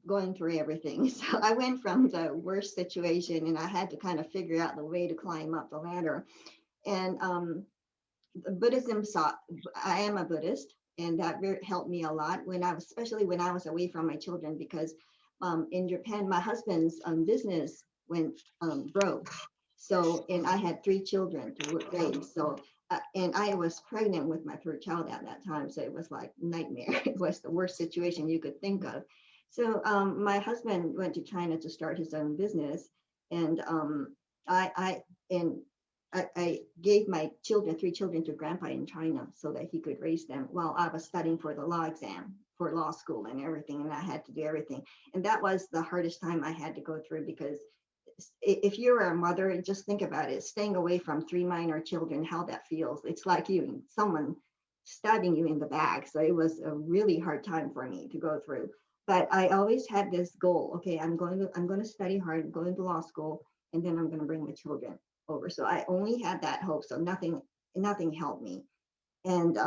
going through everything. So I went from the worst situation, and I had to kind of figure out the way to climb up the ladder. And Buddhism I am a Buddhist, and that helped me a lot especially when I was away from my children, because in Japan, my husband's business went broke. So, and I had 3 children to raise. So, and I was pregnant with my 3rd child at that time. So it was like nightmare. It was the worst situation you could think of. So my husband went to China to start his own business. And I gave my 3 children to grandpa in China so that he could raise them while I was studying for the law exam for law school and everything. And I had to do everything. And that was the hardest time I had to go through, because if you're a mother, just think about it, staying away from 3 minor children, how that feels. It's like someone stabbing you in the back. So it was a really hard time for me to go through. But I always had this goal. Okay, I'm going to study hard, going to law school, and then I'm going to bring my children over. So I only had that hope. So nothing helped me. And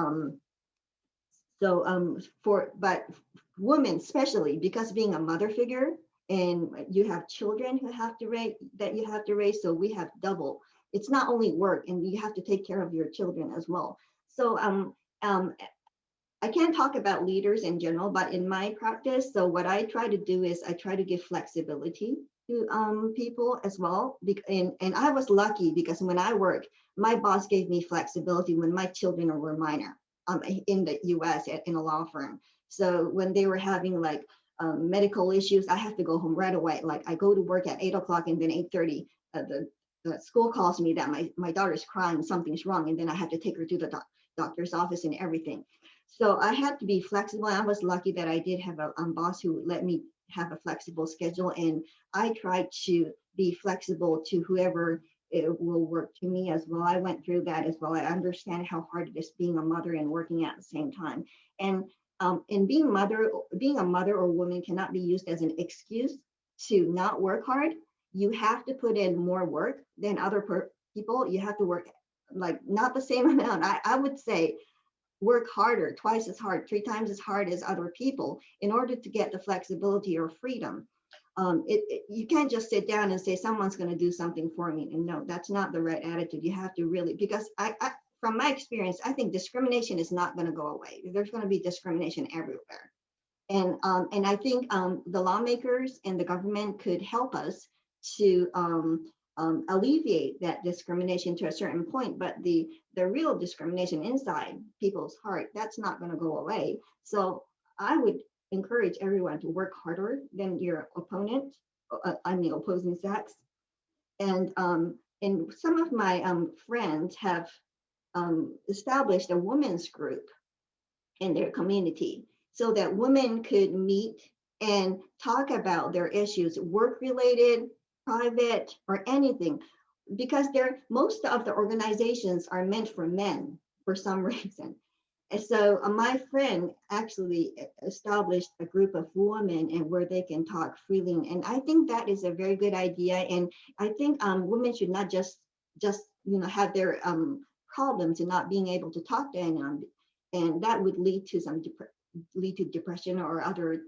but women, especially because being a mother figure, and you have children who have to raise, so we have double. It's not only work, and you have to take care of your children as well. So I can't talk about leaders in general, but in my practice, so what I try to do is I try to give flexibility to people as well. And I was lucky, because when I work, my boss gave me flexibility when my children were minor in the US in a law firm. So when they were having like medical issues, I have to go home right away. Like I go to work at 8 o'clock, and then 8:30, the school calls me that my daughter's crying, something's wrong. And then I have to take her to the doctor's office and everything. So I had to be flexible. I was lucky that I did have a boss who let me have a flexible schedule. And I tried to be flexible to whoever it will work to me as well. I went through that as well. I understand how hard it is being a mother and working at the same time. And being a mother or woman cannot be used as an excuse to not work hard. You have to put in more work than other people. You have to work like not the same amount. I would say work harder, twice as hard, 3 times as hard as other people in order to get the flexibility or freedom. You can't just sit down and say someone's going to do something for me. And no, that's not the right attitude. You have to really, because I from my experience, I think discrimination is not going to go away. There's going to be discrimination everywhere. And I think the lawmakers and the government could help us to alleviate that discrimination to a certain point, but the real discrimination inside people's heart, that's not going to go away. So I would encourage everyone to work harder than your opponent, opposing sex. And some of my friends have established a women's group in their community so that women could meet and talk about their issues, work related, private, or anything, because most of the organizations are meant for men for some reason. And so my friend actually established a group of women and where they can talk freely. And I think that is a very good idea. And I think women should not just have their problems and not being able to talk to anyone. And that would lead to depression or other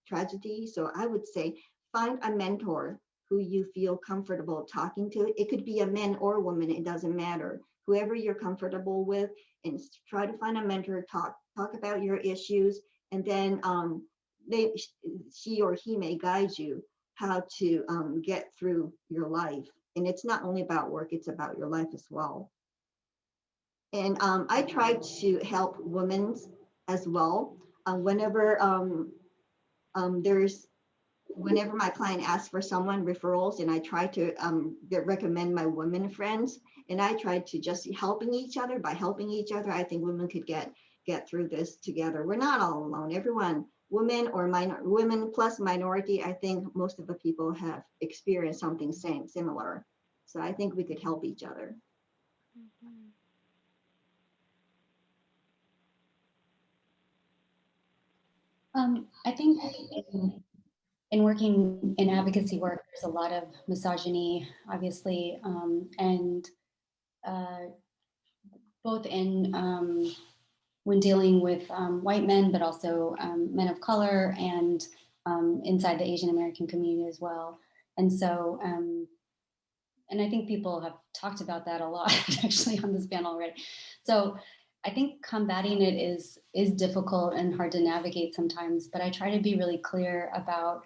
tragedy. So I would say find a mentor who you feel comfortable talking to. It could be a man or a woman, it doesn't matter. Whoever you're comfortable with, and try to find a mentor, talk about your issues, and then she or he may guide you how to get through your life. And it's not only about work, it's about your life as well. And I try to help women as well. Whenever my client asks for someone referrals, and I try to recommend my women friends, and I try to just helping each other. By helping each other, I think women could get through this together. We're not all alone. Everyone, women or women plus minority, I think most of the people have experienced something similar. So I think we could help each other. Mm-hmm. I think in working in advocacy work, there's a lot of misogyny, obviously, and both in when dealing with white men, but also men of color, and inside the Asian American community as well. And so, and I think people have talked about that a lot actually on this panel already. So I think combating it is difficult and hard to navigate sometimes, but I try to be really clear about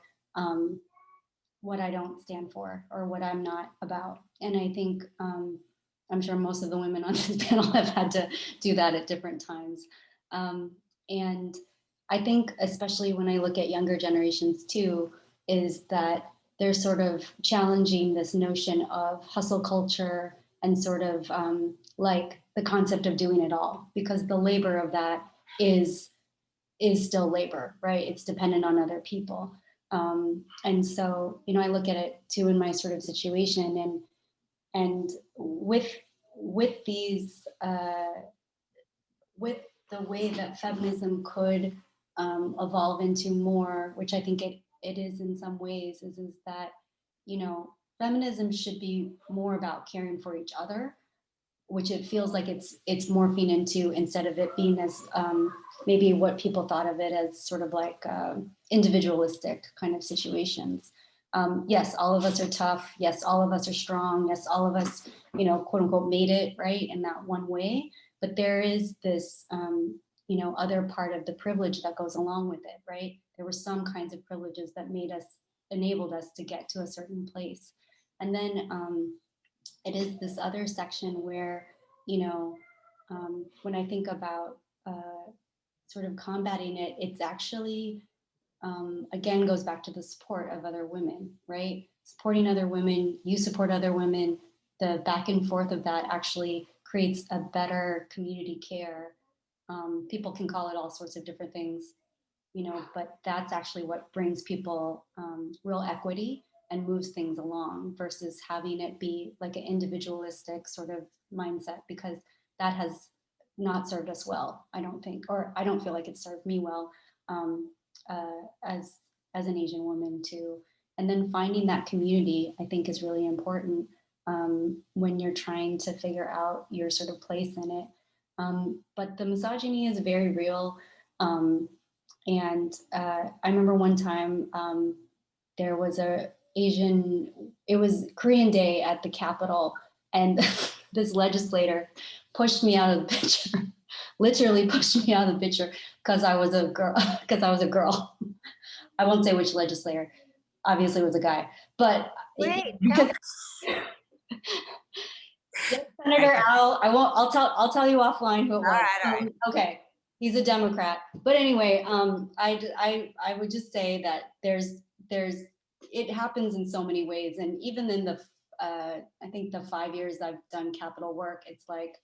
what I don't stand for or what I'm not about. And I think I'm sure most of the women on this panel have had to do that at different times. And I think, especially when I look at younger generations too, is that they're sort of challenging this notion of hustle culture and sort of like the concept of doing it all, because the labor of that is still labor, right? It's dependent on other people. And so, I look at it too in my sort of situation, and with these, with the way that feminism could evolve into more, which I think it is in some ways, is that, feminism should be more about caring for each other, which it feels like it's morphing into, instead of it being as maybe what people thought of it as sort of like individualistic kind of situations. Yes, all of us are tough. Yes, all of us are strong. Yes, all of us, quote unquote, made it, right, in that one way. But there is this, other part of the privilege that goes along with it, right? There were some kinds of privileges that enabled us to get to a certain place. And then it is this other section where, when I think about sort of combating it, it's actually, again, goes back to the support of other women, right? Supporting other women, you support other women, the back and forth of that actually creates a better community care. People can call it all sorts of different things, but that's actually what brings people real equity and moves things along, versus having it be like an individualistic sort of mindset, because that has not served us well, I don't think, or I don't feel like it served me well as an Asian woman too. And then finding that community, I think, is really important when you're trying to figure out your sort of place in it. But the misogyny is very real. And I remember one time there was it was Korean Day at the Capitol, and this legislator pushed me out of the picture, literally pushed me out of the picture, because I was a girl. Because I was a girl. I won't say which legislator. Obviously, it was a guy. But Wait, because yes, Senator Al, I won't. I'll tell you offline who it was. All right. Okay, he's a Democrat. But anyway, I would just say that there's it happens in so many ways, and even in the I think the 5 years I've done capital work, it's like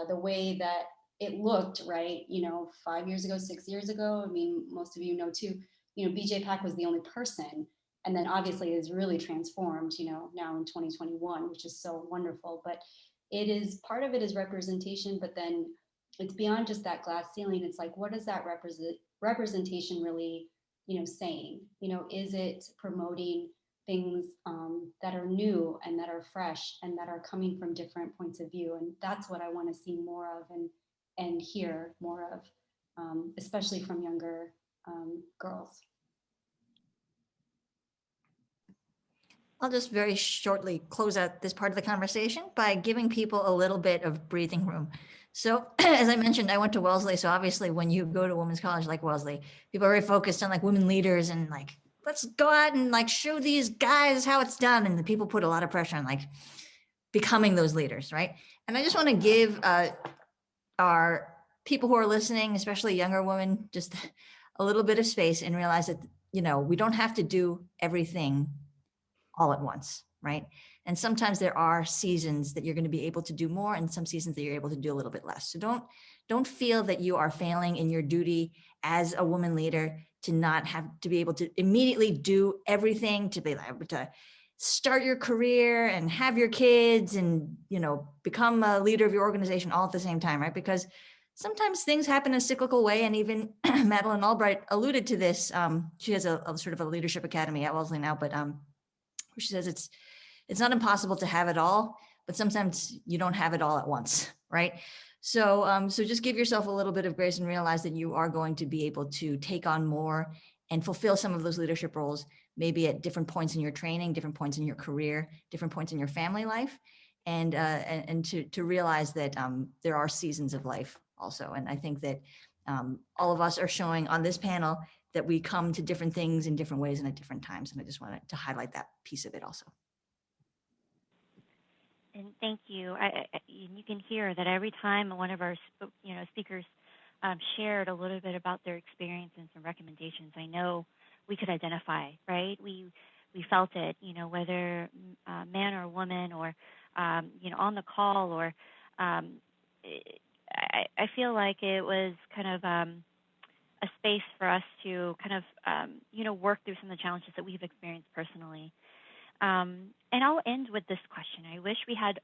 the way that it looked, right? 5 years ago, 6 years ago. I mean, most of you know too. BJPAC was the only person. And then obviously it's really transformed, now in 2021, which is so wonderful. But it is, part of it is representation, but then it's beyond just that glass ceiling. It's like, what is that representation really, saying? Is it promoting things that are new and that are fresh and that are coming from different points of view? And that's what I want to see more of and hear more of, especially from younger girls. I'll just very shortly close out this part of the conversation by giving people a little bit of breathing room. So as I mentioned, I went to Wellesley. So obviously when you go to women's college like Wellesley, people are very focused on like women leaders and like, let's go out and like show these guys how it's done. And the people put a lot of pressure on like becoming those leaders, right? And I just want to give our people who are listening, especially younger women, just a little bit of space and realize that, we don't have to do everything all at once, right? And sometimes there are seasons that you're going to be able to do more and some seasons that you're able to do a little bit less. So don't feel that you are failing in your duty as a woman leader to not have to be able to immediately do everything, to be able to start your career and have your kids and, become a leader of your organization all at the same time, right? Because sometimes things happen in a cyclical way. And even Madeleine Albright alluded to this. She has a sort of a leadership academy at Wellesley now, but she says it's not impossible to have it all, but sometimes you don't have it all at once, right? So just give yourself a little bit of grace and realize that you are going to be able to take on more and fulfill some of those leadership roles, maybe at different points in your training, different points in your career, different points in your family life, and to realize that there are seasons of life also. And I think that all of us are showing on this panel that we come to different things in different ways and at different times. And I just wanted to highlight that piece of it also. And thank you. You can hear that every time one of our speakers shared a little bit about their experience and some recommendations, I know we could identify, right? We felt it, whether man or woman or, on the call or I feel like it was kind of a space for us to kind of, work through some of the challenges that we've experienced personally. And I'll end with this question. I wish we had,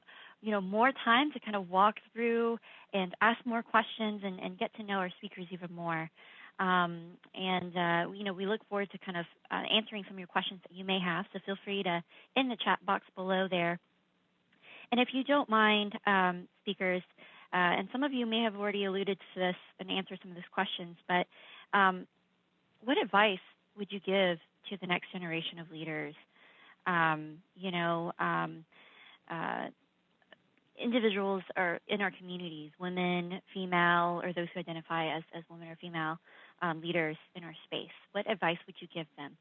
more time to kind of walk through and ask more questions and get to know our speakers even more. We look forward to kind of answering some of your questions that you may have. So feel free to in the chat box below there. And if you don't mind, speakers, and some of you may have already alluded to this and answered some of these questions, but what advice would you give to the next generation of leaders? Individuals are in our communities, women, female, or those who identify as women or female leaders in our space. What advice would you give them?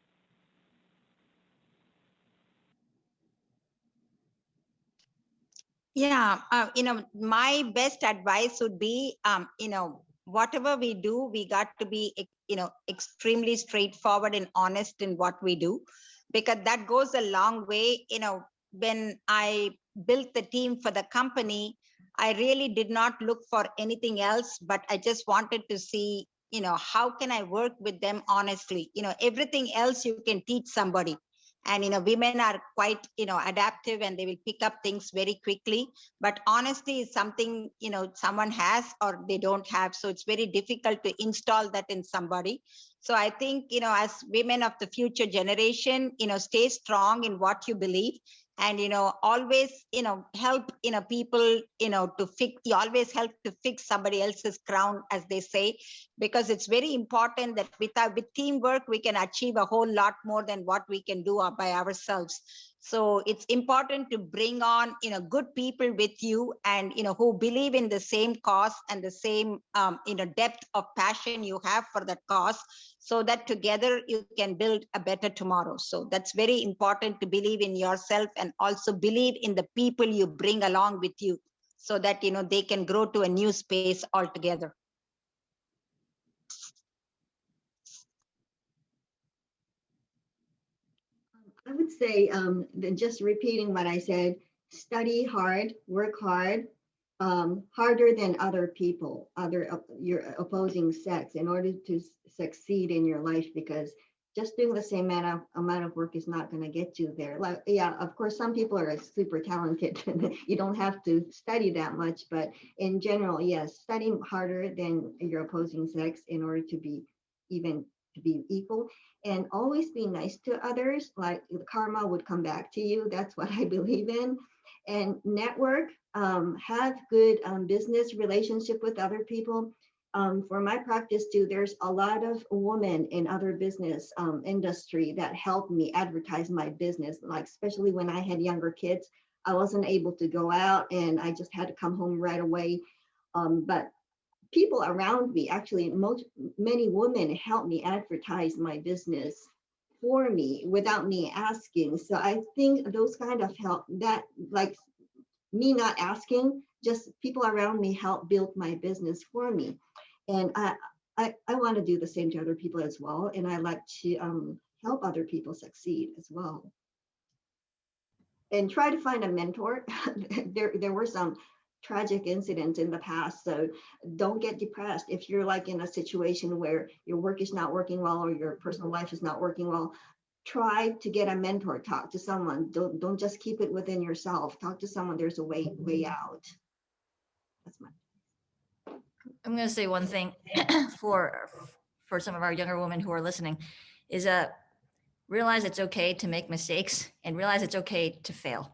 Yeah, my best advice would be, whatever we do, we got to be, extremely straightforward and honest in what we do, because that goes a long way. When I built the team for the company, I really did not look for anything else, but I just wanted to see, how can I work with them honestly? Everything else you can teach somebody. And, women are quite, adaptive and they will pick up things very quickly. But honesty is something, someone has or they don't have. So it's very difficult to install that in somebody. So I think, as women of the future generation, stay strong in what you believe. And, always, help, people, to fix, you always help to fix somebody else's crown, as they say, because it's very important that with teamwork, we can achieve a whole lot more than what we can do by ourselves. So it's important to bring on, good people with you, and, who believe in the same cause and the same, depth of passion you have for that cause, so that together you can build a better tomorrow. So that's very important, to believe in yourself and also believe in the people you bring along with you, so that, they can grow to a new space altogether. I would say, just repeating what I said, study hard, work hard, harder than other people, your opposing sex, in order to succeed in your life, because just doing the same amount of work is not going to get you there. Like, yeah, of course, some people are super talented. You don't have to study that much, but in general, yes, study harder than your opposing sex in order to be even to be equal, and always be nice to others. Like, the karma would come back to you. That's what I believe in. And network, have good business relationship with other people. For my practice too, there's a lot of women in other business industry that helped me advertise my business. Like, especially when I had younger kids, I wasn't able to go out and I just had to come home right away. But people around me, actually, many women helped me advertise my business for me without me asking. So I think those kind of help, that, like, me not asking, just people around me help build my business for me. And I want to do the same to other people as well. And I like to help other people succeed as well. And try to find a mentor. There were some tragic incidents in the past, so don't get depressed. If you're like in a situation where your work is not working well or your personal life is not working well, try to get a mentor. Talk to someone. Don't just keep it within yourself. Talk to someone. There's a way out. That's my. I'm going to say one thing for some of our younger women who are listening is realize it's okay to make mistakes and realize it's okay to fail.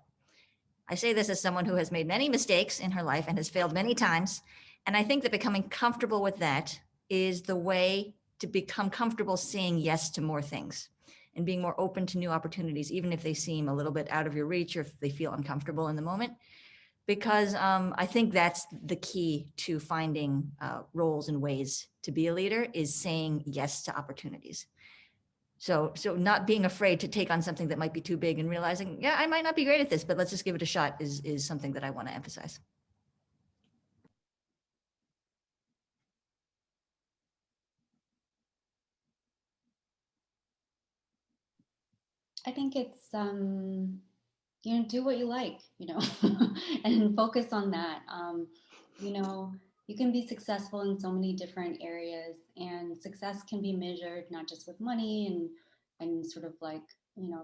I say this as someone who has made many mistakes in her life and has failed many times. And I think that becoming comfortable with that is the way to become comfortable saying yes to more things and being more open to new opportunities, even if they seem a little bit out of your reach or if they feel uncomfortable in the moment. Because I think that's the key to finding roles and ways to be a leader, is saying yes to opportunities. So not being afraid to take on something that might be too big and realizing, yeah, I might not be great at this, but let's just give it a shot is something that I want to emphasize. I think it's do what you like, and focus on that. You know, you can be successful in so many different areas, and success can be measured not just with money and sort of like,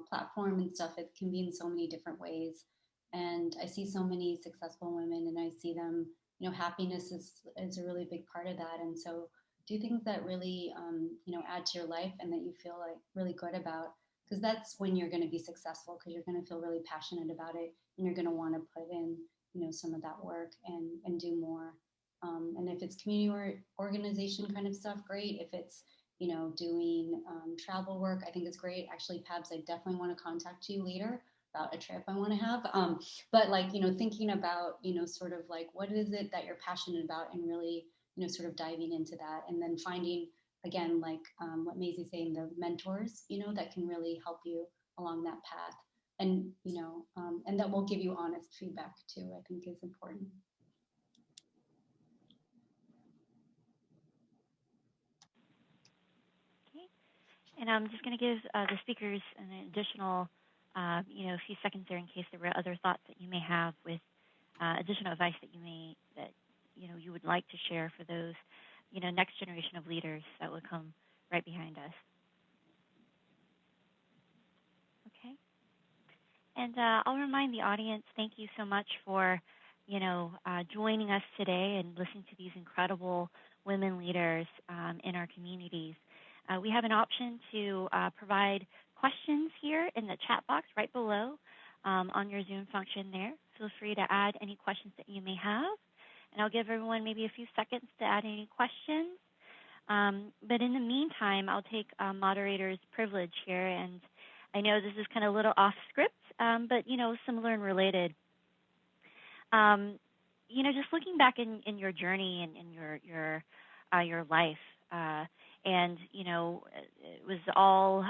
platform and stuff. It can be in so many different ways. And I see so many successful women, and I see them, happiness is a really big part of that. And so do things that really, add to your life and that you feel like really good about, because that's when you're going to be successful, because you're going to feel really passionate about it, and you're going to want to put in, some of that work and do more. And if it's community organization kind of stuff, great. If it's, doing travel work, I think it's great. Actually, Pabs, I definitely want to contact you later about a trip I want to have. But like, thinking about, sort of like, what is it that you're passionate about, and really, sort of diving into that, and then finding, again, like what Maisie's saying, the mentors, that can really help you along that path, and and that will give you honest feedback too, I think is important. Okay, and I'm just going to give the speakers an additional, few seconds there in case there were other thoughts that you may have with additional advice that you would like to share for those, next generation of leaders that would come right behind us. Okay. And I'll remind the audience, thank you so much for, joining us today and listening to these incredible women leaders in our communities. We have an option to provide questions here in the chat box right below on your Zoom function there. Feel free to add any questions that you may have. And I'll give everyone maybe a few seconds to add any questions. But in the meantime, I'll take moderator's privilege here and I know this is kind of a little off script, but similar and related. Just looking back in your journey and in your life, and it was all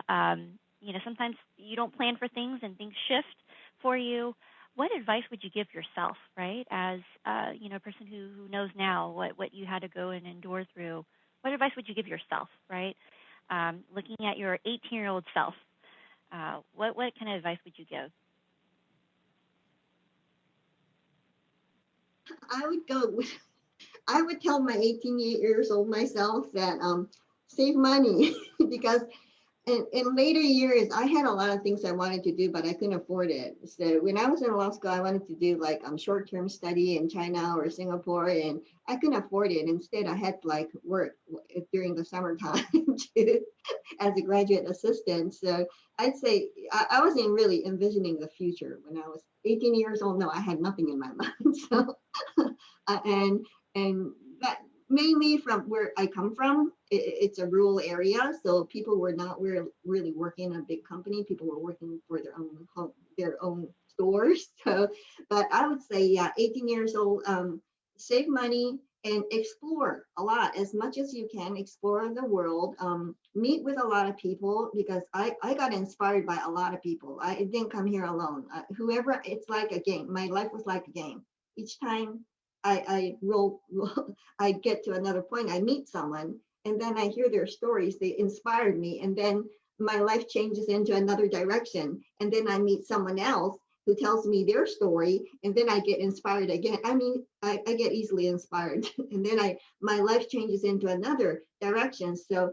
sometimes you don't plan for things and things shift for you. What advice would you give yourself, right? As a person who knows now what you had to go and endure through. What advice would you give yourself, right? Looking at your 18-year-old self, what kind of advice would you give? I would tell my 18 years old myself that save money because in later years, I had a lot of things I wanted to do, but I couldn't afford it. So when I was in law school, I wanted to do like short-term study in China or Singapore, and I couldn't afford it. Instead, I had to like work during the summertime as a graduate assistant. So I'd say I wasn't really envisioning the future when I was 18 years old. No, I had nothing in my mind. So and that mainly from where I come from, it's a rural area, so people were not really working in a big company. People were working for their own home, their own stores. So, but I would say, yeah, 18 years old, save money and explore a lot, as much as you can. Explore the world, meet with a lot of people, because I got inspired by a lot of people. I didn't come here alone. Whoever, it's like a game. My life was like a game. Each time I I get to another point, I meet someone, and then I hear their stories. They inspired me, and then my life changes into another direction. And then I meet someone else who tells me their story, and then I get inspired again. I mean, I get easily inspired, and then my life changes into another direction. So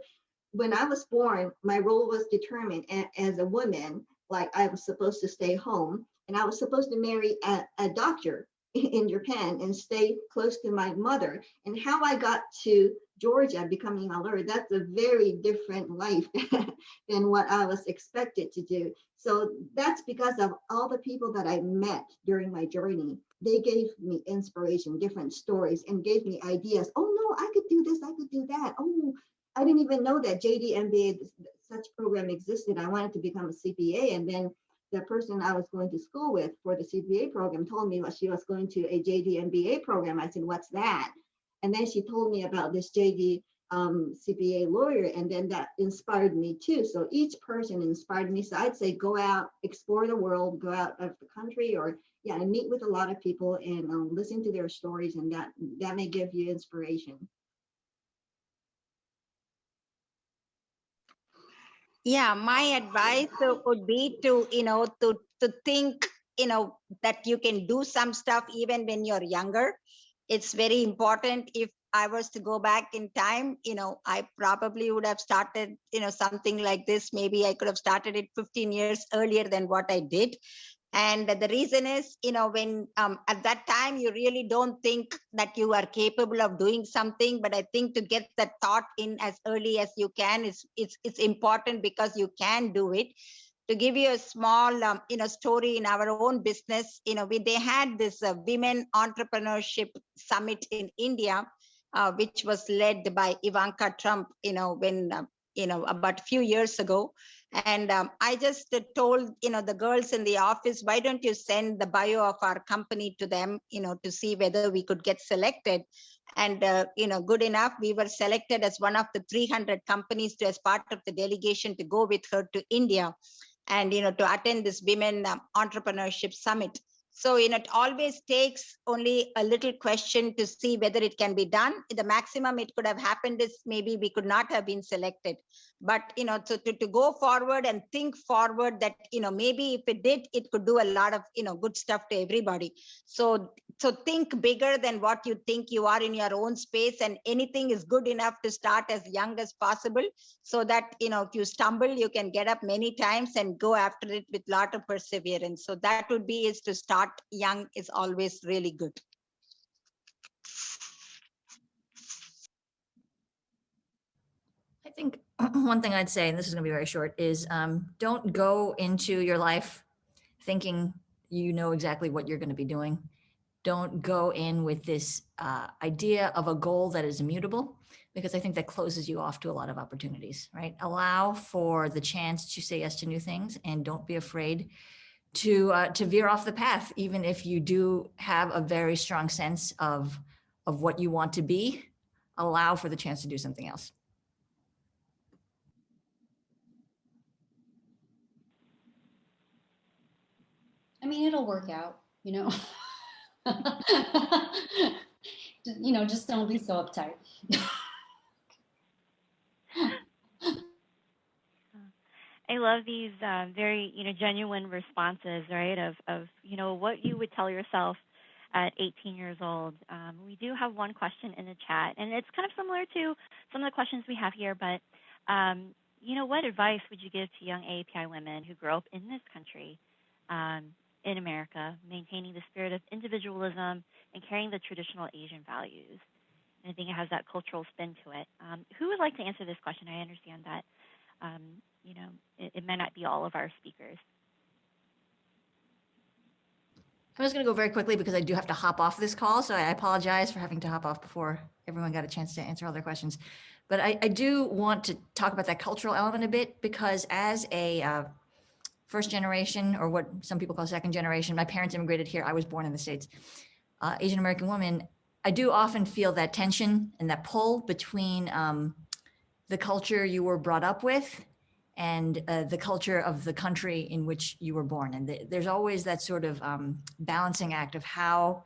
when I was born, my role was determined as a woman. Like, I was supposed to stay home, and I was supposed to marry a doctor in Japan and stay close to my mother. And how I got to Georgia becoming a lawyer, that's a very different life than what I was expected to do. So that's because of all the people that I met during my journey. They gave me inspiration, different stories, and gave me ideas. Oh no, I could do this, I could do that. Oh, I didn't even know that JD MBA, such program existed. I wanted to become a CPA, and then the person I was going to school with for the CPA program told me she was going to a JD MBA program. I said, what's that? And then she told me about this JD CPA lawyer, and then that inspired me too. So each person inspired me. So I'd say go out, explore the world, go out of the country, or yeah, and meet with a lot of people and listen to their stories, and that may give you inspiration. Yeah, my advice would be to, to think, that you can do some stuff even when you're younger. It's very important. If I was to go back in time, I probably would have started, something like this. Maybe I could have started it 15 years earlier than what I did. And the reason is, when at that time, you really don't think that you are capable of doing something. But I think to get that thought in as early as you can it's important, because you can do it. To give you a small, story in our own business, they had this women entrepreneurship summit in India, which was led by Ivanka Trump, when, about a few years ago. And I just told, the girls in the office, why don't you send the bio of our company to them, to see whether we could get selected. And, good enough, we were selected as one of the 300 companies as part of the delegation to go with her to India and, to attend this women entrepreneurship summit. So, it always takes only a little question to see whether it can be done. The maximum it could have happened is maybe we could not have been selected. But, so to go forward and think forward that, maybe if it did, it could do a lot of, good stuff to everybody. So think bigger than what you think you are in your own space, and anything is good enough to start as young as possible, so that, if you stumble, you can get up many times and go after it with a lot of perseverance. So that would be, is to start young is always really good. I think one thing I'd say, and this is going to be very short, is don't go into your life thinking you know exactly what you're going to be doing. Don't go in with this idea of a goal that is immutable. because I think that closes you off to a lot of opportunities, right? Allow for the chance to say yes to new things, and don't be afraid to veer off the path, even if you do have a very strong sense of what you want to be. Allow for the chance to do something else. I mean, it'll work out, you know. Just don't be so uptight. I love these very, genuine responses, right? Of what you would tell yourself at 18 years old. We do have one question in the chat, and it's kind of similar to some of the questions we have here. But what advice would you give to young AAPI women who grow up in this country, in America, maintaining the spirit of individualism and carrying the traditional Asian values? And I think it has that cultural spin to it. Who would like to answer this question? I understand that it may not be all of our speakers. I'm just going to go very quickly because I do have to hop off this call. So I apologize for having to hop off before everyone got a chance to answer all their questions. But I do want to talk about that cultural element a bit, because as a first generation, or what some people call second generation, my parents immigrated here. I was born in the States. Asian American woman, I do often feel that tension and that pull between the culture you were brought up with and the culture of the country in which you were born. And there's always that sort of balancing act of how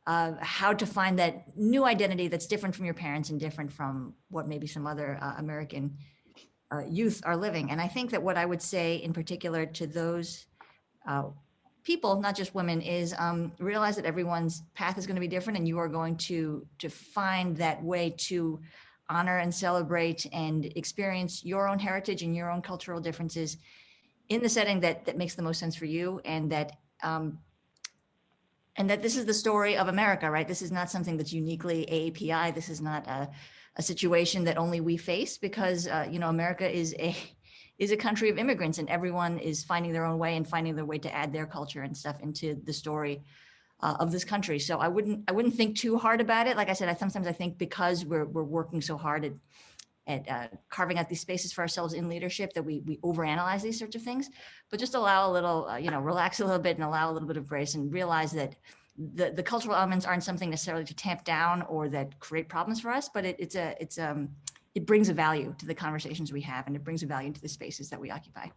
to find that new identity that's different from your parents and different from what maybe some other American youth are living. And I think that what I would say in particular to those people, not just women, is realize that everyone's path is going to be different, and you are going to find that way to honor and celebrate and experience your own heritage and your own cultural differences in the setting that makes the most sense for you, and that this is the story of America, right? This is not something that's uniquely AAPI. This is not a situation that only we face, because America is a country of immigrants, and everyone is finding their own way and finding their way to add their culture and stuff into the story of this country. So I wouldn't think too hard about it. Like I said, sometimes I think because we're working so hard at carving out these spaces for ourselves in leadership, that we overanalyze these sorts of things. But just allow a little, relax a little bit and allow a little bit of grace, and realize that the cultural elements aren't something necessarily to tamp down or that create problems for us, but it brings a value to the conversations we have, and it brings a value to the spaces that we occupy.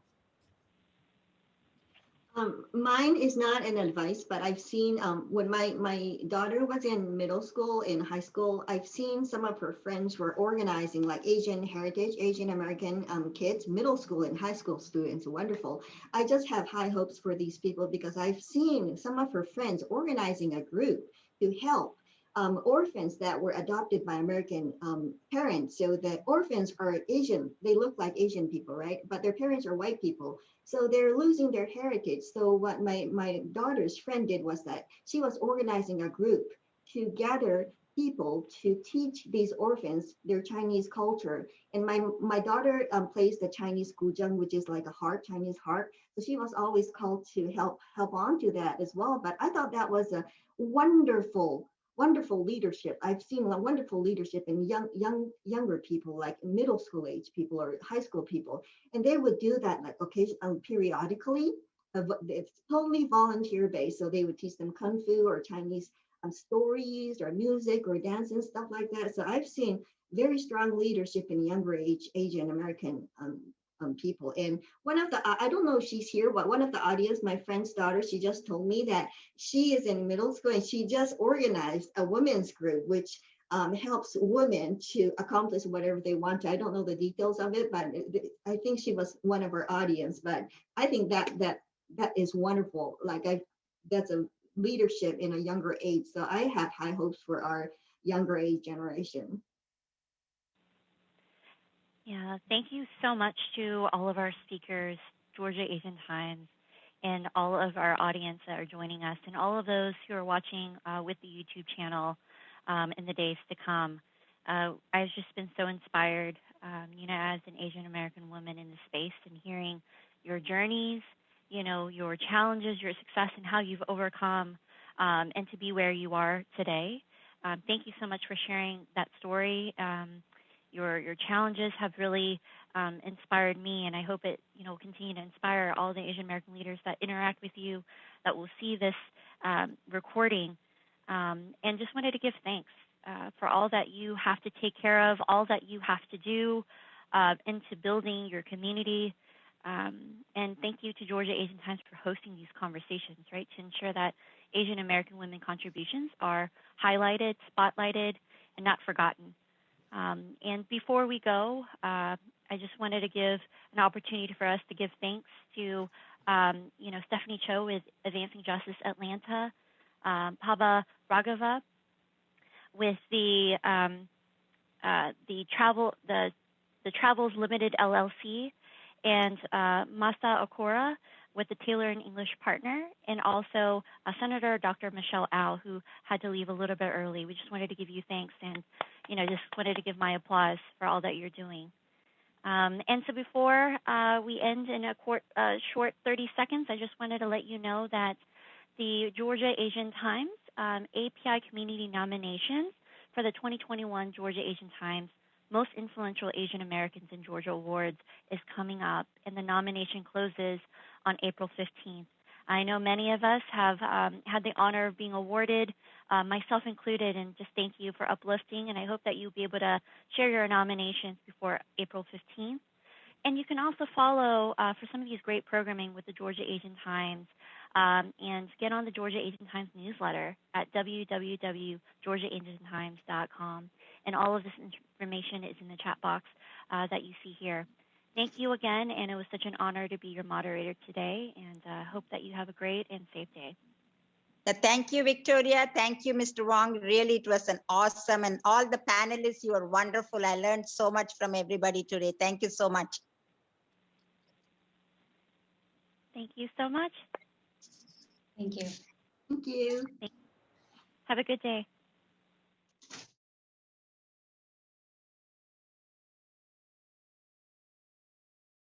Mine is not an advice, but I've seen when my daughter was in middle school, in high school, I've seen some of her friends were organizing like Asian heritage, Asian American kids, middle school and high school students. Wonderful. I just have high hopes for these people, because I've seen some of her friends organizing a group to help orphans that were adopted by American parents. So the orphans are Asian. They look like Asian people, right? But their parents are white people. So they're losing their heritage. So what my daughter's friend did was that she was organizing a group to gather people to teach these orphans their Chinese culture. And my daughter plays the Chinese guzheng, which is like a heart, Chinese heart. So she was always called to help on to that as well. But I thought that was a wonderful leadership. I've seen a wonderful leadership in younger people, like middle school age people or high school people, and they would do that like periodically. It's totally volunteer based, so they would teach them kung fu or Chinese stories or music or dance and stuff like that. So I've seen very strong leadership in younger age Asian American people. And one of the, I don't know if she's here, but one of the audience, my friend's daughter, she just told me that she is in middle school and she just organized a women's group, which helps women to accomplish whatever they want to. I don't know the details of it, but I think she was one of our audience. But I think that is wonderful. That's a leadership in a younger age. So I have high hopes for our younger age generation. Yeah, thank you so much to all of our speakers, Georgia Asian Times, and all of our audience that are joining us, and all of those who are watching with the YouTube channel in the days to come. I've just been so inspired, as an Asian American woman in the space, and hearing your journeys, your challenges, your success, and how you've overcome, and to be where you are today. Thank you so much for sharing that story. your challenges have really inspired me, and I hope it will continue to inspire all the Asian American leaders that interact with you, that will see this recording, and just wanted to give thanks for all that you have to take care of, all that you have to do into building your community. And thank you to Georgia Asian Times for hosting these conversations, right, to ensure that Asian American women contributions are highlighted, spotlighted, and not forgotten. And before we go, I just wanted to give an opportunity for us to give thanks to, Stephanie Cho with Advancing Justice Atlanta, Pabs Raghava with the Travels Limited LLC, and Masae Okura with the Taylor and English Partner, and also Senator Dr. Michelle Au, who had to leave a little bit early. We just wanted to give you thanks, and just wanted to give my applause for all that you're doing. And so before we end in a short 30 seconds, I just wanted to let you know that the Georgia Asian Times API Community Nominations for the 2021 Georgia Asian Times Most Influential Asian Americans in Georgia Awards is coming up, and the nomination closes on April 15th. I know many of us have had the honor of being awarded, myself included, and just thank you for uplifting, and I hope that you'll be able to share your nominations before April 15th. And you can also follow for some of these great programming with the Georgia Asian Times, and get on the Georgia Asian Times newsletter at www.georgiaasiantimes.com. And all of this information is in the chat box that you see here. Thank you again, and it was such an honor to be your moderator today, and hope that you have a great and safe day. Thank you, Victoria. Thank you, Mr. Wong. Really, it was an awesome, and all the panelists, you are wonderful. I learned so much from everybody today. Thank you so much. Thank you so much. Thank you. Thank you. Have a good day.